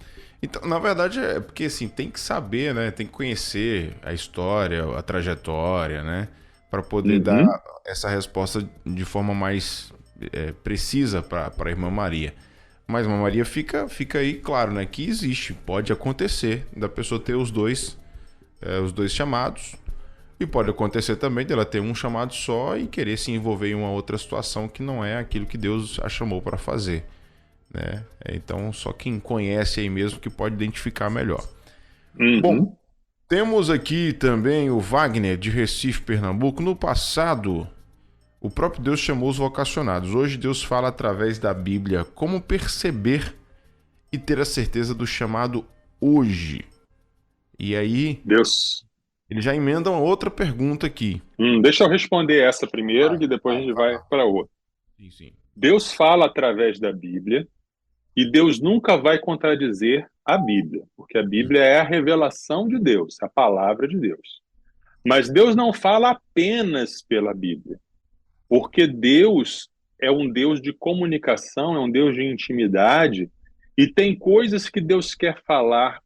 Então, na verdade, é porque assim, tem que saber, né? Tem que conhecer a história, a trajetória, né? Para poder dar essa resposta de forma mais precisa para a irmã Maria. Mas, irmã Maria, fica aí claro, né? Que existe, pode acontecer da pessoa ter os dois chamados. E pode acontecer também dela ter um chamado só e querer se envolver em uma outra situação que não é aquilo que Deus a chamou para fazer, né? Então, só quem conhece aí mesmo que pode identificar melhor. Bom, temos aqui também o Wagner, de Recife, Pernambuco. No passado, o próprio Deus chamou os vocacionados. Hoje, Deus fala através da Bíblia como perceber e ter a certeza do chamado hoje. E aí... Ele já emenda uma outra pergunta aqui. Deixa eu responder essa primeiro e depois a gente vai para outra. Sim. Deus fala através da Bíblia e Deus nunca vai contradizer a Bíblia, porque a Bíblia é a revelação de Deus, a palavra de Deus. Mas Deus não fala apenas pela Bíblia, porque Deus é um Deus de comunicação, é um Deus de intimidade, e tem coisas que Deus quer falar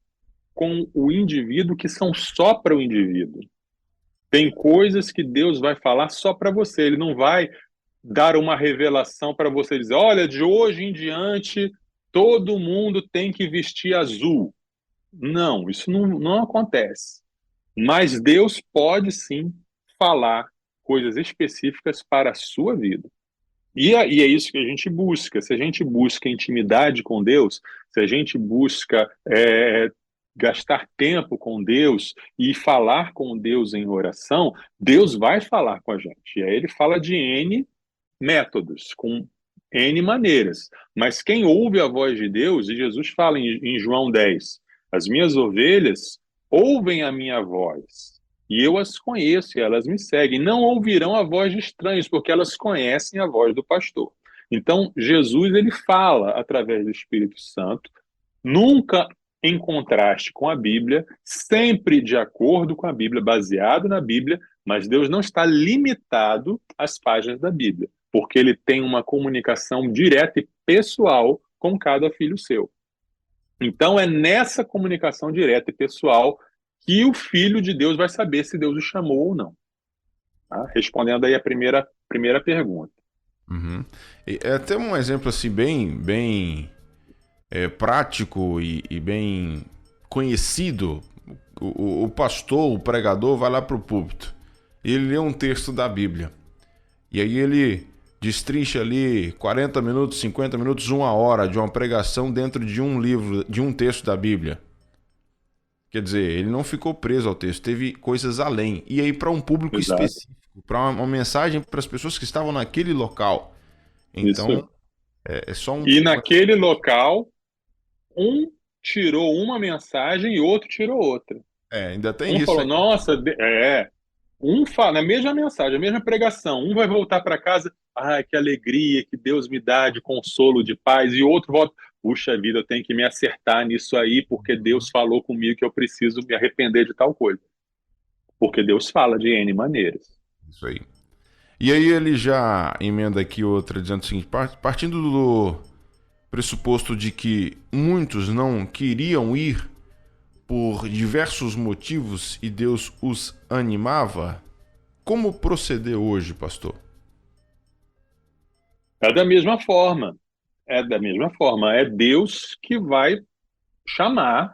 com o indivíduo que são só para o indivíduo. Tem coisas que Deus vai falar só para você. Ele não vai dar uma revelação para você dizer, olha, de hoje em diante todo mundo tem que vestir azul. Não, isso não acontece. Mas Deus pode sim falar coisas específicas para a sua vida. E é isso que a gente busca. Se a gente busca intimidade com Deus, se a gente busca gastar tempo com Deus e falar com Deus em oração, Deus vai falar com a gente. E aí ele fala de N métodos, com N maneiras. Mas quem ouve a voz de Deus, e Jesus fala em João 10, as minhas ovelhas ouvem a minha voz, e eu as conheço, e elas me seguem. Não ouvirão a voz de estranhos, porque elas conhecem a voz do pastor. Então, Jesus, ele fala através do Espírito Santo, nunca em contraste com a Bíblia, sempre de acordo com a Bíblia, baseado na Bíblia, mas Deus não está limitado às páginas da Bíblia, porque ele tem uma comunicação direta e pessoal com cada filho seu. Então é nessa comunicação direta e pessoal que o Filho de Deus vai saber se Deus o chamou ou não. Tá? Respondendo aí a primeira pergunta. É até um exemplo assim bem prático e bem conhecido. O pastor, o pregador, vai lá para o púlpito. Ele lê um texto da Bíblia. E aí ele destrincha ali 40 minutos, 50 minutos, 1 hora de uma pregação dentro de um livro, de um texto da Bíblia. Quer dizer, ele não ficou preso ao texto, teve coisas além. E aí para um público específico, para uma mensagem para as pessoas que estavam naquele local. Então, é só um... E naquele local, um tirou uma mensagem e outro tirou outra. Ainda tem Um isso. falou, aí. nossa, um fala a mesma mensagem, a mesma pregação. Um vai voltar para casa, que alegria que Deus me dá de consolo, de paz. E outro volta, puxa vida, eu tenho que me acertar nisso aí, porque Deus falou comigo que eu preciso me arrepender de tal coisa. Porque Deus fala de N maneiras. Isso aí. E aí ele já emenda aqui outra, dizendo o seguinte, partindo do pressuposto de que muitos não queriam ir por diversos motivos e Deus os animava, como proceder hoje, pastor? É da mesma forma. É da mesma forma. É Deus que vai chamar,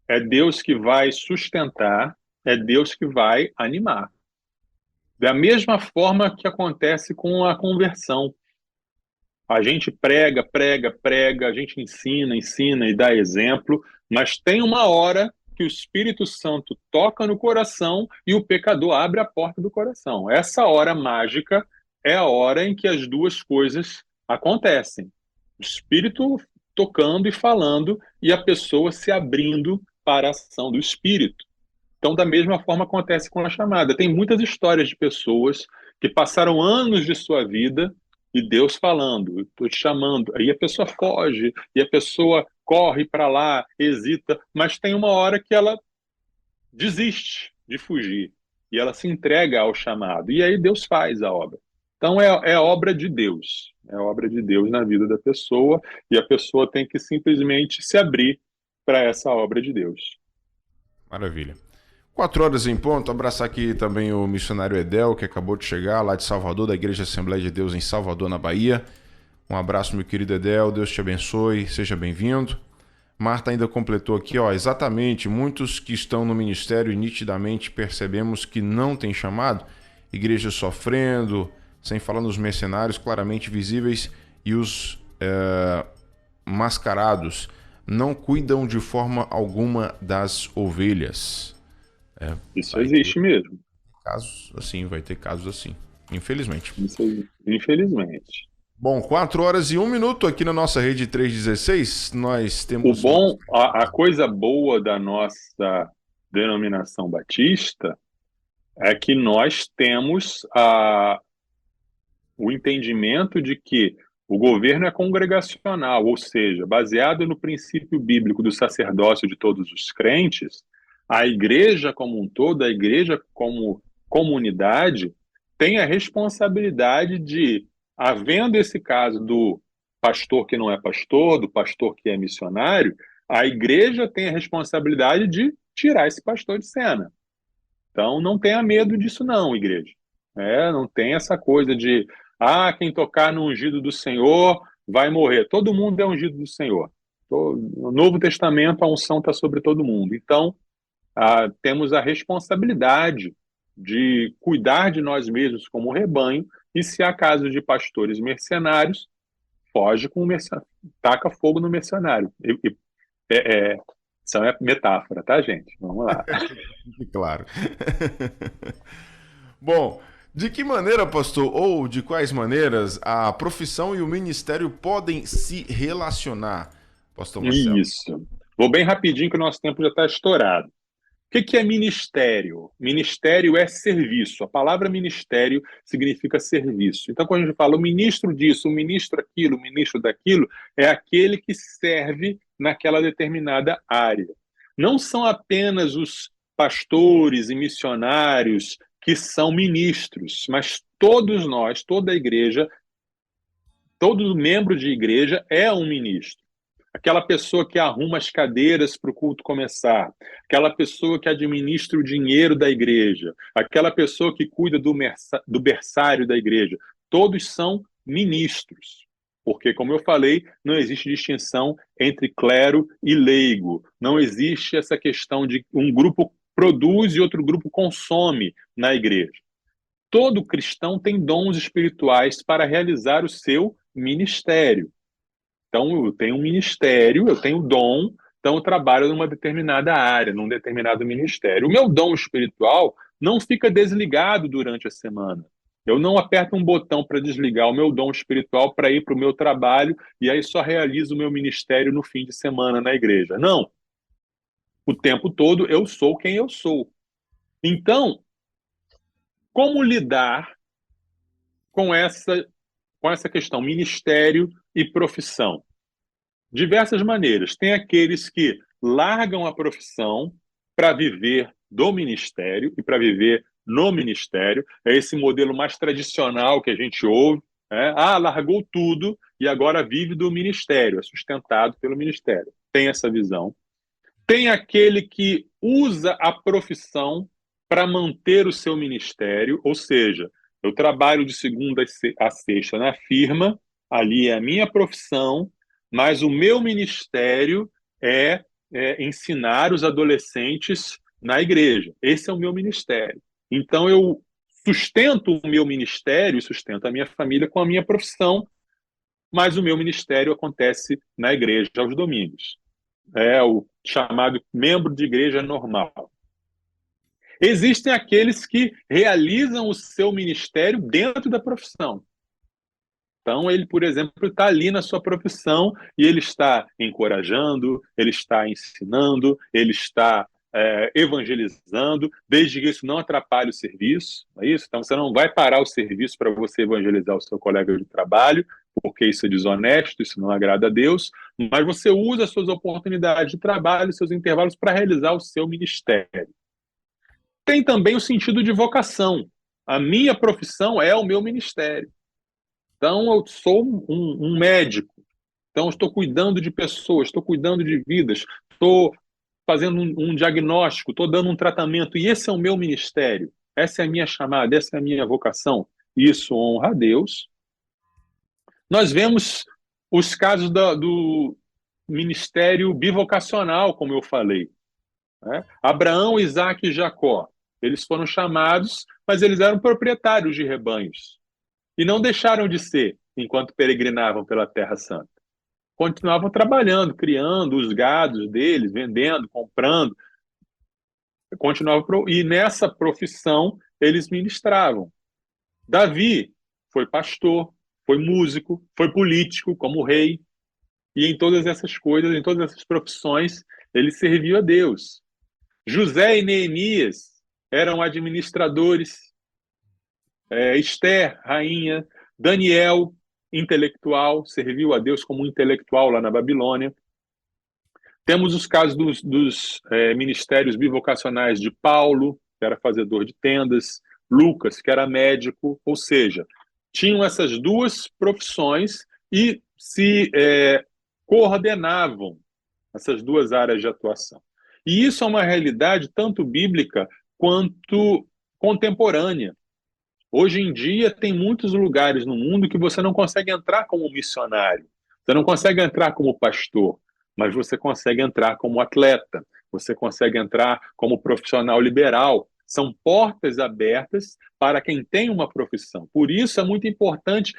é Deus que vai sustentar, é Deus que vai animar. Da mesma forma que acontece com a conversão. A gente prega, a gente ensina e dá exemplo, mas tem uma hora que o Espírito Santo toca no coração e o pecador abre a porta do coração. Essa hora mágica é a hora em que as duas coisas acontecem. O Espírito tocando e falando e a pessoa se abrindo para a ação do Espírito. Então, da mesma forma acontece com a chamada. Tem muitas histórias de pessoas que passaram anos de sua vida e Deus falando, estou te chamando. Aí a pessoa foge, e a pessoa corre para lá, hesita, mas tem uma hora que ela desiste de fugir e ela se entrega ao chamado. E aí Deus faz a obra. Então é obra de Deus. É obra de Deus na vida da pessoa e a pessoa tem que simplesmente se abrir para essa obra de Deus. Maravilha. 4 horas em ponto, abraçar aqui também o missionário Edel, que acabou de chegar lá de Salvador, da Igreja Assembleia de Deus em Salvador, na Bahia. Um abraço, meu querido Edel, Deus te abençoe, seja bem-vindo. Marta ainda completou aqui, exatamente, muitos que estão no ministério e nitidamente percebemos que não tem chamado, igrejas sofrendo, sem falar nos mercenários claramente visíveis e os mascarados, não cuidam de forma alguma das ovelhas. Isso existe mesmo. Casos assim, vai ter casos assim, infelizmente. Infelizmente. Bom, 4 horas e 1 minuto aqui na nossa rede 316, nós temos... A coisa boa da nossa denominação batista é que nós temos o entendimento de que o governo é congregacional, ou seja, baseado no princípio bíblico do sacerdócio de todos os crentes, a igreja como um todo, a igreja como comunidade, tem a responsabilidade de, havendo esse caso do pastor que não é pastor, do pastor que é missionário, a igreja tem a responsabilidade de tirar esse pastor de cena. Então, não tenha medo disso não, igreja. Não tem essa coisa de, quem tocar no ungido do Senhor vai morrer. Todo mundo é ungido do Senhor. No Novo Testamento, a unção está sobre todo mundo. Então, temos a responsabilidade de cuidar de nós mesmos como rebanho, e se há casos de pastores mercenários, foge com o mercenário, taca fogo no mercenário. Isso é metáfora, tá, gente? Vamos lá. Claro. Bom, de que maneira, pastor, ou de quais maneiras a profissão e o ministério podem se relacionar, pastor Marcelo? Isso. Vou bem rapidinho que o nosso tempo já está estourado. O que é ministério? Ministério é serviço. A palavra ministério significa serviço. Então, quando a gente fala o ministro disso, o ministro aquilo, o ministro daquilo, é aquele que serve naquela determinada área. Não são apenas os pastores e missionários que são ministros, mas todos nós, toda a igreja, todo membro de igreja é um ministro. Aquela pessoa que arruma as cadeiras para o culto começar, aquela pessoa que administra o dinheiro da igreja, aquela pessoa que cuida do berçário da igreja, todos são ministros. Porque, como eu falei, não existe distinção entre clero e leigo. Não existe essa questão de um grupo produz e outro grupo consome na igreja. Todo cristão tem dons espirituais para realizar o seu ministério. Então, eu tenho um ministério, eu tenho dom, então eu trabalho numa determinada área, num determinado ministério. O meu dom espiritual não fica desligado durante a semana. Eu não aperto um botão para desligar o meu dom espiritual para ir para o meu trabalho e aí só realizo o meu ministério no fim de semana na igreja. Não. O tempo todo eu sou quem eu sou. Então, como lidar com essa questão, ministério e profissão? Diversas maneiras. Tem aqueles que largam a profissão para viver do ministério e para viver no ministério. É esse modelo mais tradicional que a gente ouve. Largou tudo e agora vive do ministério, é sustentado pelo ministério. Tem essa visão. Tem aquele que usa a profissão para manter o seu ministério, ou seja, eu trabalho de segunda a sexta na firma, ali é a minha profissão, mas o meu ministério é ensinar os adolescentes na igreja. Esse é o meu ministério. Então, eu sustento o meu ministério, sustento a minha família com a minha profissão, mas o meu ministério acontece na igreja aos domingos. É o chamado membro de igreja normal. Existem aqueles que realizam o seu ministério dentro da profissão. Então, ele, por exemplo, está ali na sua profissão e ele está encorajando, ele está ensinando, ele está evangelizando, desde que isso não atrapalhe o serviço. Não é isso? Então, você não vai parar o serviço para você evangelizar o seu colega de trabalho, porque isso é desonesto, isso não agrada a Deus, mas você usa as suas oportunidades de trabalho, seus intervalos para realizar o seu ministério. Tem também o sentido de vocação. A minha profissão é o meu ministério. Então, eu sou um médico. Então, eu estou cuidando de pessoas, estou cuidando de vidas, estou fazendo um diagnóstico, estou dando um tratamento. E esse é o meu ministério. Essa é a minha chamada, essa é a minha vocação. Isso honra a Deus. Nós vemos os casos do ministério bivocacional, como eu falei. Abraão, Isaac e Jacó. Eles foram chamados, mas eles eram proprietários de rebanhos. E não deixaram de ser, enquanto peregrinavam pela Terra Santa. Continuavam trabalhando, criando os gados deles, vendendo, comprando. E nessa profissão, eles ministravam. Davi foi pastor, foi músico, foi político, como rei. E em todas essas coisas, em todas essas profissões, ele serviu a Deus. José e Neemias eram administradores, Esther, rainha, Daniel, intelectual, serviu a Deus como intelectual lá na Babilônia. Temos os casos dos ministérios bivocacionais de Paulo, que era fazedor de tendas, Lucas, que era médico, ou seja, tinham essas duas profissões e se coordenavam essas duas áreas de atuação. E isso é uma realidade tanto bíblica quanto contemporânea. Hoje em dia, tem muitos lugares no mundo que você não consegue entrar como missionário, você não consegue entrar como pastor, mas você consegue entrar como atleta, você consegue entrar como profissional liberal. São portas abertas para quem tem uma profissão. Por isso, é muito importante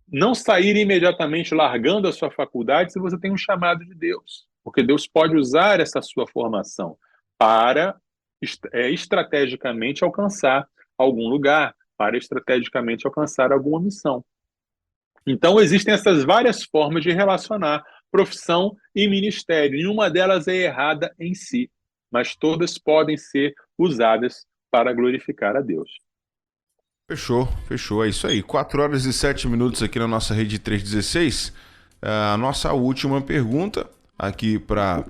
não sair imediatamente largando a sua faculdade se você tem um chamado de Deus, porque Deus pode usar essa sua formação para estrategicamente alcançar algum lugar, para estrategicamente alcançar alguma missão. Então, existem essas várias formas de relacionar profissão e ministério. Nenhuma delas é errada em si, mas todas podem ser usadas para glorificar a Deus. Fechou, é isso aí. 4 horas e 7 minutos aqui na nossa Rede 316. A nossa última pergunta aqui para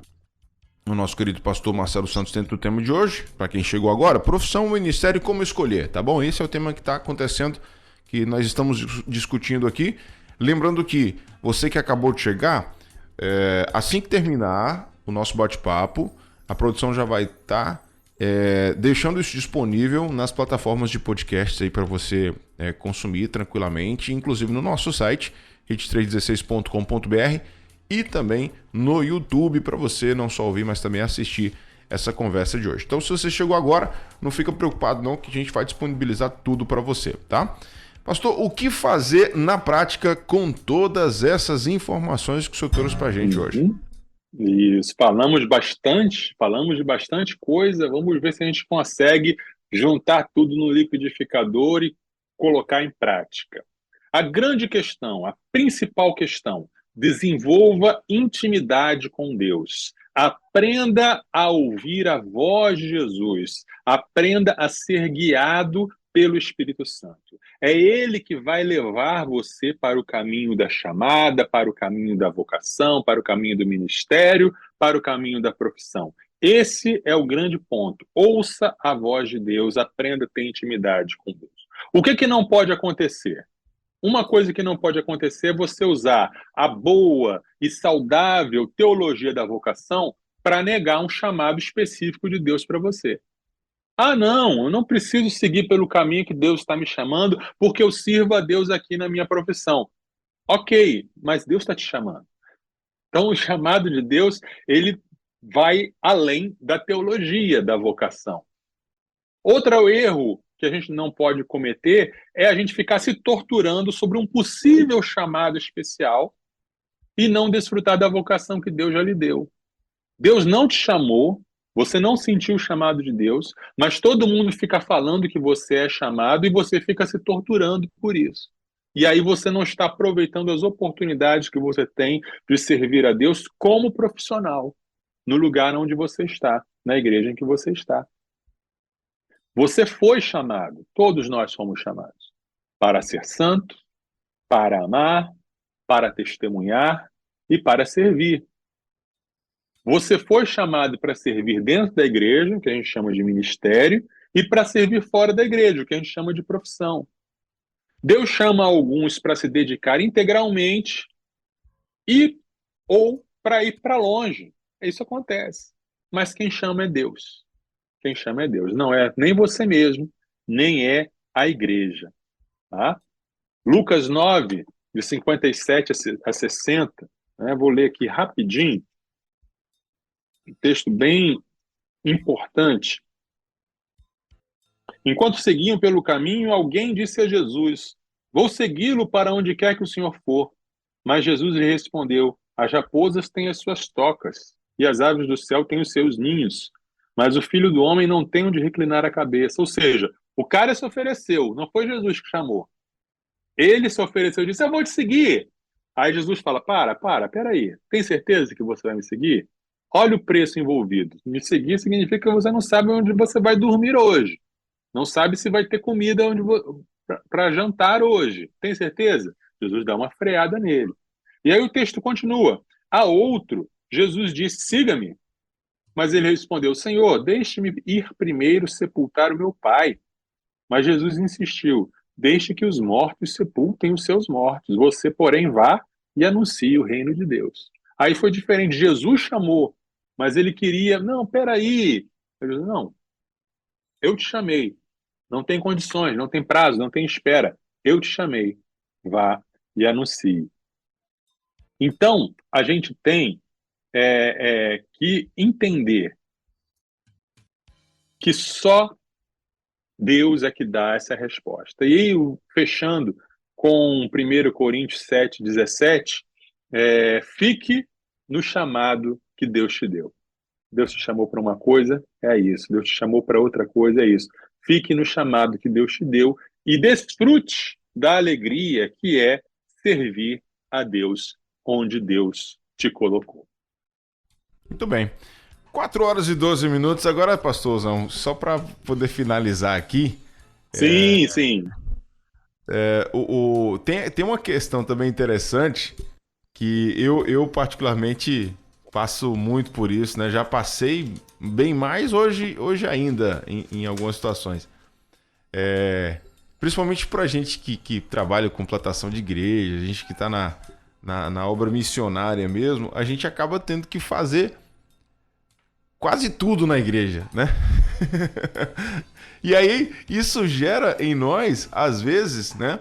o nosso querido pastor Marcelo Santos dentro do tema de hoje. Para quem chegou agora, profissão, ministério, como escolher, tá bom? Esse é o tema que está acontecendo, que nós estamos discutindo aqui. Lembrando que você que acabou de chegar, assim que terminar o nosso bate-papo, a produção já vai estar deixando isso disponível nas plataformas de podcasts aí para você consumir tranquilamente, inclusive no nosso site, rede316.com.br e também no YouTube para você não só ouvir, mas também assistir essa conversa de hoje. Então, se você chegou agora, não fica preocupado não, que a gente vai disponibilizar tudo para você, tá? Pastor, o que fazer na prática com todas essas informações que o senhor trouxe para a gente hoje? Isso, falamos de bastante coisa. Vamos ver se a gente consegue juntar tudo no liquidificador e colocar em prática. A grande questão, a principal questão, desenvolva intimidade com Deus. Aprenda a ouvir a voz de Jesus. Aprenda a ser guiado pelo Espírito Santo. É Ele que vai levar você para o caminho da chamada, para o caminho da vocação, para o caminho do ministério, para o caminho da profissão. Esse é o grande ponto. Ouça a voz de Deus, aprenda a ter intimidade com Deus. O que não pode acontecer? Uma coisa que não pode acontecer é você usar a boa e saudável teologia da vocação para negar um chamado específico de Deus para você. Ah, não, eu não preciso seguir pelo caminho que Deus está me chamando porque eu sirvo a Deus aqui na minha profissão. Ok, mas Deus está te chamando. Então, o chamado de Deus, ele vai além da teologia da vocação. Outro erro que a gente não pode cometer é a gente ficar se torturando sobre um possível chamado especial e não desfrutar da vocação que Deus já lhe deu. Deus não te chamou, você não sentiu o chamado de Deus, mas todo mundo fica falando que você é chamado e você fica se torturando por isso. E aí você não está aproveitando as oportunidades que você tem de servir a Deus como profissional, no lugar onde você está, na igreja em que você está. Você foi chamado, todos nós fomos chamados, para ser santo, para amar, para testemunhar e para servir. Você foi chamado para servir dentro da igreja, que a gente chama de ministério, e para servir fora da igreja, que a gente chama de profissão. Deus chama alguns para se dedicar integralmente ou para ir para longe. Isso acontece. Mas quem chama é Deus. Quem chama é Deus. Não é nem você mesmo, nem é a igreja. Tá? Lucas 9, de 57 a 60, né? Vou ler aqui rapidinho. Um texto bem importante. Enquanto seguiam pelo caminho, alguém disse a Jesus: "Vou segui-lo para onde quer que o Senhor for." Mas Jesus lhe respondeu: "As raposas têm as suas tocas, e as aves do céu têm os seus ninhos, mas o Filho do Homem não tem onde reclinar a cabeça." Ou seja, o cara se ofereceu, não foi Jesus que chamou. Ele se ofereceu e disse: "Eu vou te seguir." Aí Jesus fala: peraí, tem certeza que você vai me seguir? Olha o preço envolvido. Me seguir significa que você não sabe onde você vai dormir hoje. Não sabe se vai ter comida para jantar hoje. Tem certeza? Jesus dá uma freada nele. E aí o texto continua. A outro, Jesus disse: "Siga-me." Mas ele respondeu: "Senhor, deixe-me ir primeiro sepultar o meu pai." Mas Jesus insistiu: "Deixe que os mortos sepultem os seus mortos. Você, porém, vá e anuncie o reino de Deus." Aí foi diferente. Jesus chamou, mas ele queria... Não, peraí. Jesus: "Não, eu te chamei. Não tem condições, não tem prazo, não tem espera. Eu te chamei. Vá e anuncie." Então, a gente tem que entender que só Deus é que dá essa resposta. E aí, fechando com 1 Coríntios 7:17, fique no chamado que Deus te deu. Deus te chamou para uma coisa, é isso. Deus te chamou para outra coisa, é isso. Fique no chamado que Deus te deu e desfrute da alegria que é servir a Deus onde Deus te colocou. Muito bem. 4 horas e 12 minutos. Agora, pastorzão, só para poder finalizar aqui. Sim. Tem uma questão também interessante que eu particularmente passo muito por isso, né? Já passei bem mais hoje ainda em algumas situações. Principalmente pra gente que trabalha com plantação de igreja, a gente que tá na obra missionária mesmo, a gente acaba tendo que fazer quase tudo na igreja, né? E aí isso gera em nós, às vezes, né,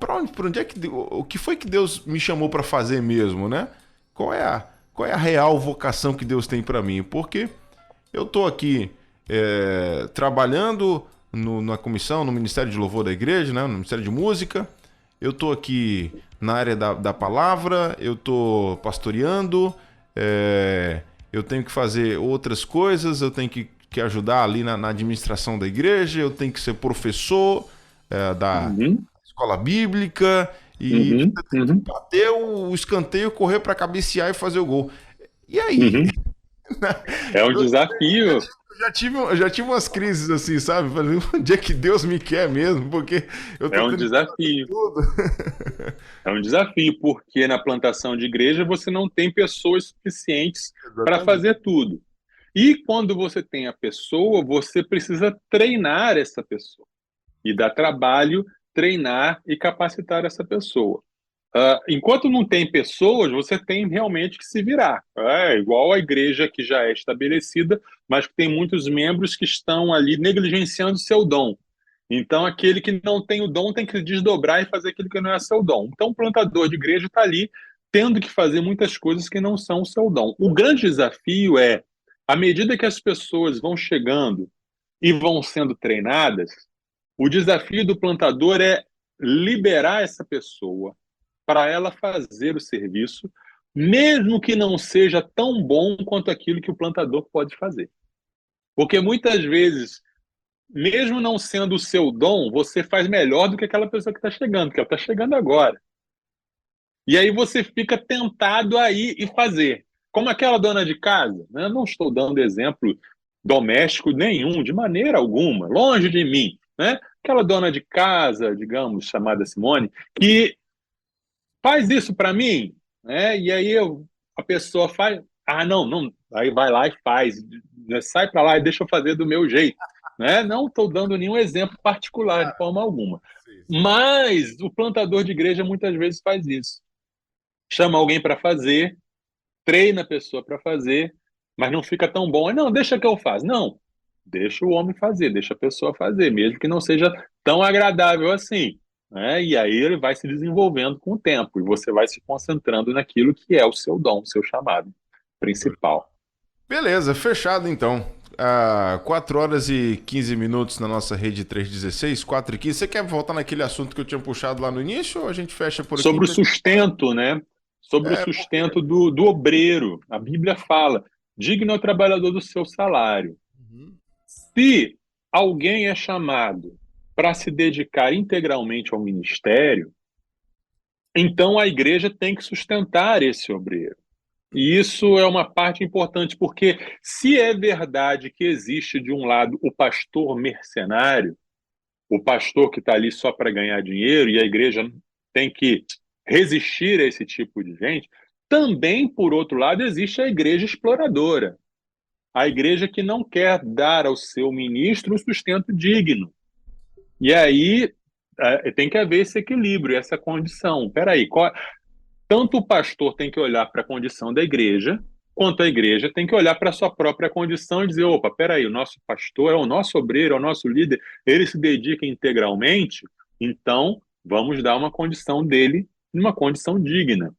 Para onde é que o que foi que Deus me chamou para fazer mesmo, né? Qual é a real vocação que Deus tem para mim? Porque eu tô aqui trabalhando na comissão, no Ministério de Louvor da Igreja, né? No Ministério de Música. Eu tô aqui na área da palavra, eu tô pastoreando, eu tenho que fazer outras coisas, eu tenho que ajudar ali na administração da igreja, eu tenho que ser professor da escola bíblica e bater o escanteio, correr para cabecear e fazer o gol. E aí? É um desafio. Eu já tive umas crises assim, sabe? Falei, onde é que Deus me quer mesmo? Porque eu tô É um tendo desafio. tudo. É um desafio, porque na plantação de igreja você não tem pessoas suficientes para fazer tudo. E quando você tem a pessoa, você precisa treinar essa pessoa. E dá trabalho treinar e capacitar essa pessoa. Enquanto não tem pessoas, você tem realmente que se virar. É igual a igreja que já é estabelecida, mas que tem muitos membros que estão ali negligenciando o seu dom. Então, aquele que não tem o dom tem que desdobrar e fazer aquilo que não é seu dom. Então, o plantador de igreja está ali tendo que fazer muitas coisas que não são o seu dom. O grande desafio é, à medida que as pessoas vão chegando e vão sendo treinadas, o desafio do plantador é liberar essa pessoa para ela fazer o serviço, mesmo que não seja tão bom quanto aquilo que o plantador pode fazer. Porque muitas vezes, mesmo não sendo o seu dom, você faz melhor do que aquela pessoa que está chegando, que ela está chegando agora. E aí você fica tentado a ir e fazer. Como aquela dona de casa, né? Eu não estou dando exemplo doméstico nenhum, de maneira alguma, longe de mim, né? Aquela dona de casa, digamos, chamada Simone, que faz isso para mim, né? E aí a pessoa faz, não, aí vai lá e faz, né? Sai para lá e deixa eu fazer do meu jeito, né? Não estou dando nenhum exemplo particular de forma alguma, mas o plantador de igreja muitas vezes faz isso, chama alguém para fazer, treina a pessoa para fazer, mas não fica tão bom. Não, deixa que eu faça. Não, deixa o homem fazer, deixa a pessoa fazer, mesmo que não seja tão agradável assim. Né? E aí ele vai se desenvolvendo com o tempo e você vai se concentrando naquilo que é o seu dom, o seu chamado principal. Beleza, fechado então. 4 horas e 15 minutos na nossa rede 316, 4 e 15. Você quer voltar naquele assunto que eu tinha puxado lá no início ou a gente fecha por aqui? Sobre o sustento, né? Sobre o sustento do obreiro. A Bíblia fala, digno é o trabalhador do seu salário. Se alguém é chamado para se dedicar integralmente ao ministério, então a igreja tem que sustentar esse obreiro. E isso é uma parte importante, porque se é verdade que existe, de um lado, o pastor mercenário, o pastor que está ali só para ganhar dinheiro, e a igreja tem que resistir a esse tipo de gente, também, por outro lado, existe a igreja exploradora. A igreja que não quer dar ao seu ministro um sustento digno. E aí tem que haver esse equilíbrio, essa condição. Espera aí, tanto o pastor tem que olhar para a condição da igreja, quanto a igreja tem que olhar para a sua própria condição e dizer, opa, peraí, o nosso pastor é o nosso obreiro, é o nosso líder, ele se dedica integralmente, então vamos dar uma condição dele, uma condição digna.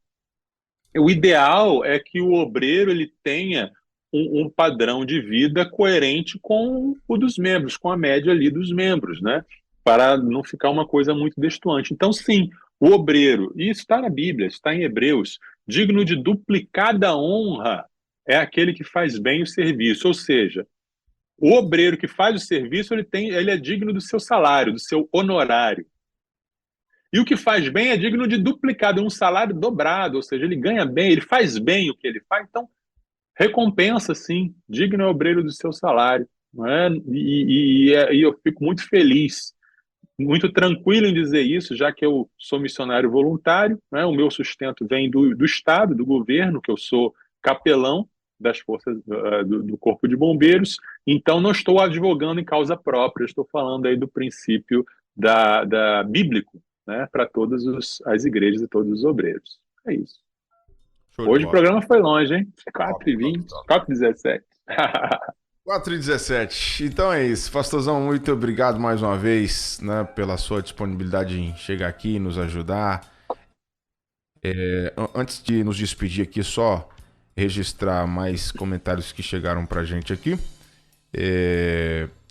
O ideal é que o obreiro ele tenha um padrão de vida coerente com o dos membros, com a média ali dos membros, né? Para não ficar uma coisa muito destoante. Então, sim, o obreiro, e isso está na Bíblia, está em Hebreus, digno de duplicada honra é aquele que faz bem o serviço, ou seja, o obreiro que faz o serviço, ele é digno do seu salário, do seu honorário. E o que faz bem é digno de duplicado, um salário dobrado, ou seja, ele ganha bem, ele faz bem o que ele faz, então recompensa, sim, digno é o obreiro do seu salário. Não é? E eu fico muito feliz, muito tranquilo em dizer isso, já que eu sou missionário voluntário, né? O meu sustento vem do Estado, do governo, que eu sou capelão das forças do Corpo de Bombeiros, então não estou advogando em causa própria, estou falando aí do princípio da bíblico, né? Para todas as igrejas e todos os obreiros. É isso. Hoje o programa foi longe, hein? 4h20, 4h17. 4h17. Então é isso. Pastorzão, muito obrigado mais uma vez, né, pela sua disponibilidade em chegar aqui e nos ajudar. Antes de nos despedir aqui, só registrar mais comentários que chegaram pra gente aqui.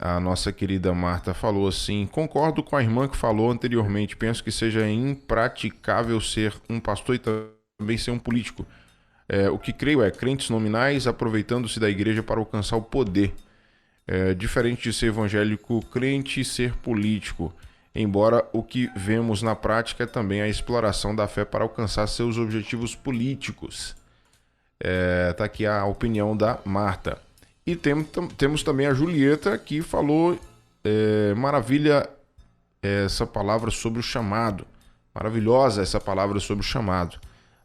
A nossa querida Marta falou assim: concordo com a irmã que falou anteriormente, penso que seja impraticável ser um pastor e também ser um político. O que creio é crentes nominais aproveitando-se da igreja para alcançar o poder. Diferente de ser evangélico crente e ser político. Embora o que vemos na prática é também a exploração da fé para alcançar seus objetivos políticos. Tá aqui a opinião da Marta. E temos também a Julieta, que falou maravilha essa palavra sobre o chamado. Maravilhosa essa palavra sobre o chamado.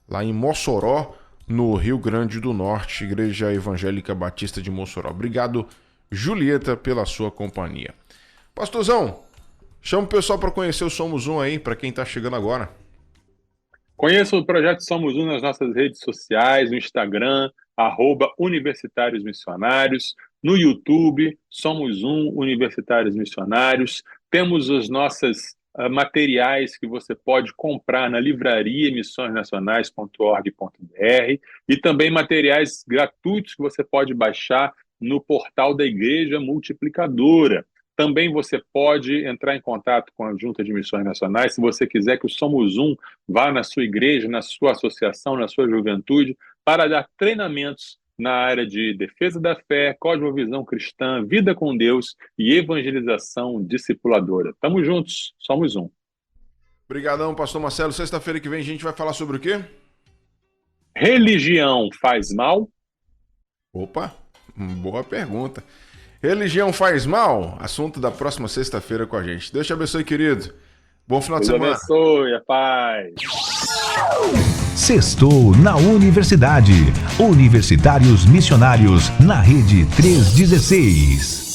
Lá em Mossoró, no Rio Grande do Norte, Igreja Evangélica Batista de Mossoró. Obrigado, Julieta, pela sua companhia. Pastorzão, chama o pessoal para conhecer o Somos Um aí, para quem está chegando agora. Conheça o projeto Somos Um nas nossas redes sociais, no Instagram, @Universitários Missionários, no YouTube, Somos Um Universitários Missionários. Temos os nossos materiais que você pode comprar na livraria missõesnacionais.org.br e também materiais gratuitos que você pode baixar no portal da Igreja Multiplicadora. Também você pode entrar em contato com a Junta de Missões Nacionais, se você quiser que o Somos Um vá na sua igreja, na sua associação, na sua juventude, para dar treinamentos na área de defesa da fé, cosmovisão cristã, vida com Deus e evangelização discipuladora. Tamo juntos, Somos Um. Obrigadão, pastor Marcelo. Sexta-feira que vem a gente vai falar sobre o quê? Religião faz mal? Opa, boa pergunta. Religião faz mal? Assunto da próxima sexta-feira com a gente. Deus te abençoe, querido. Bom final de semana. Deus abençoe, a paz. Sextou na Universidade. Universitários Missionários na Rede 316.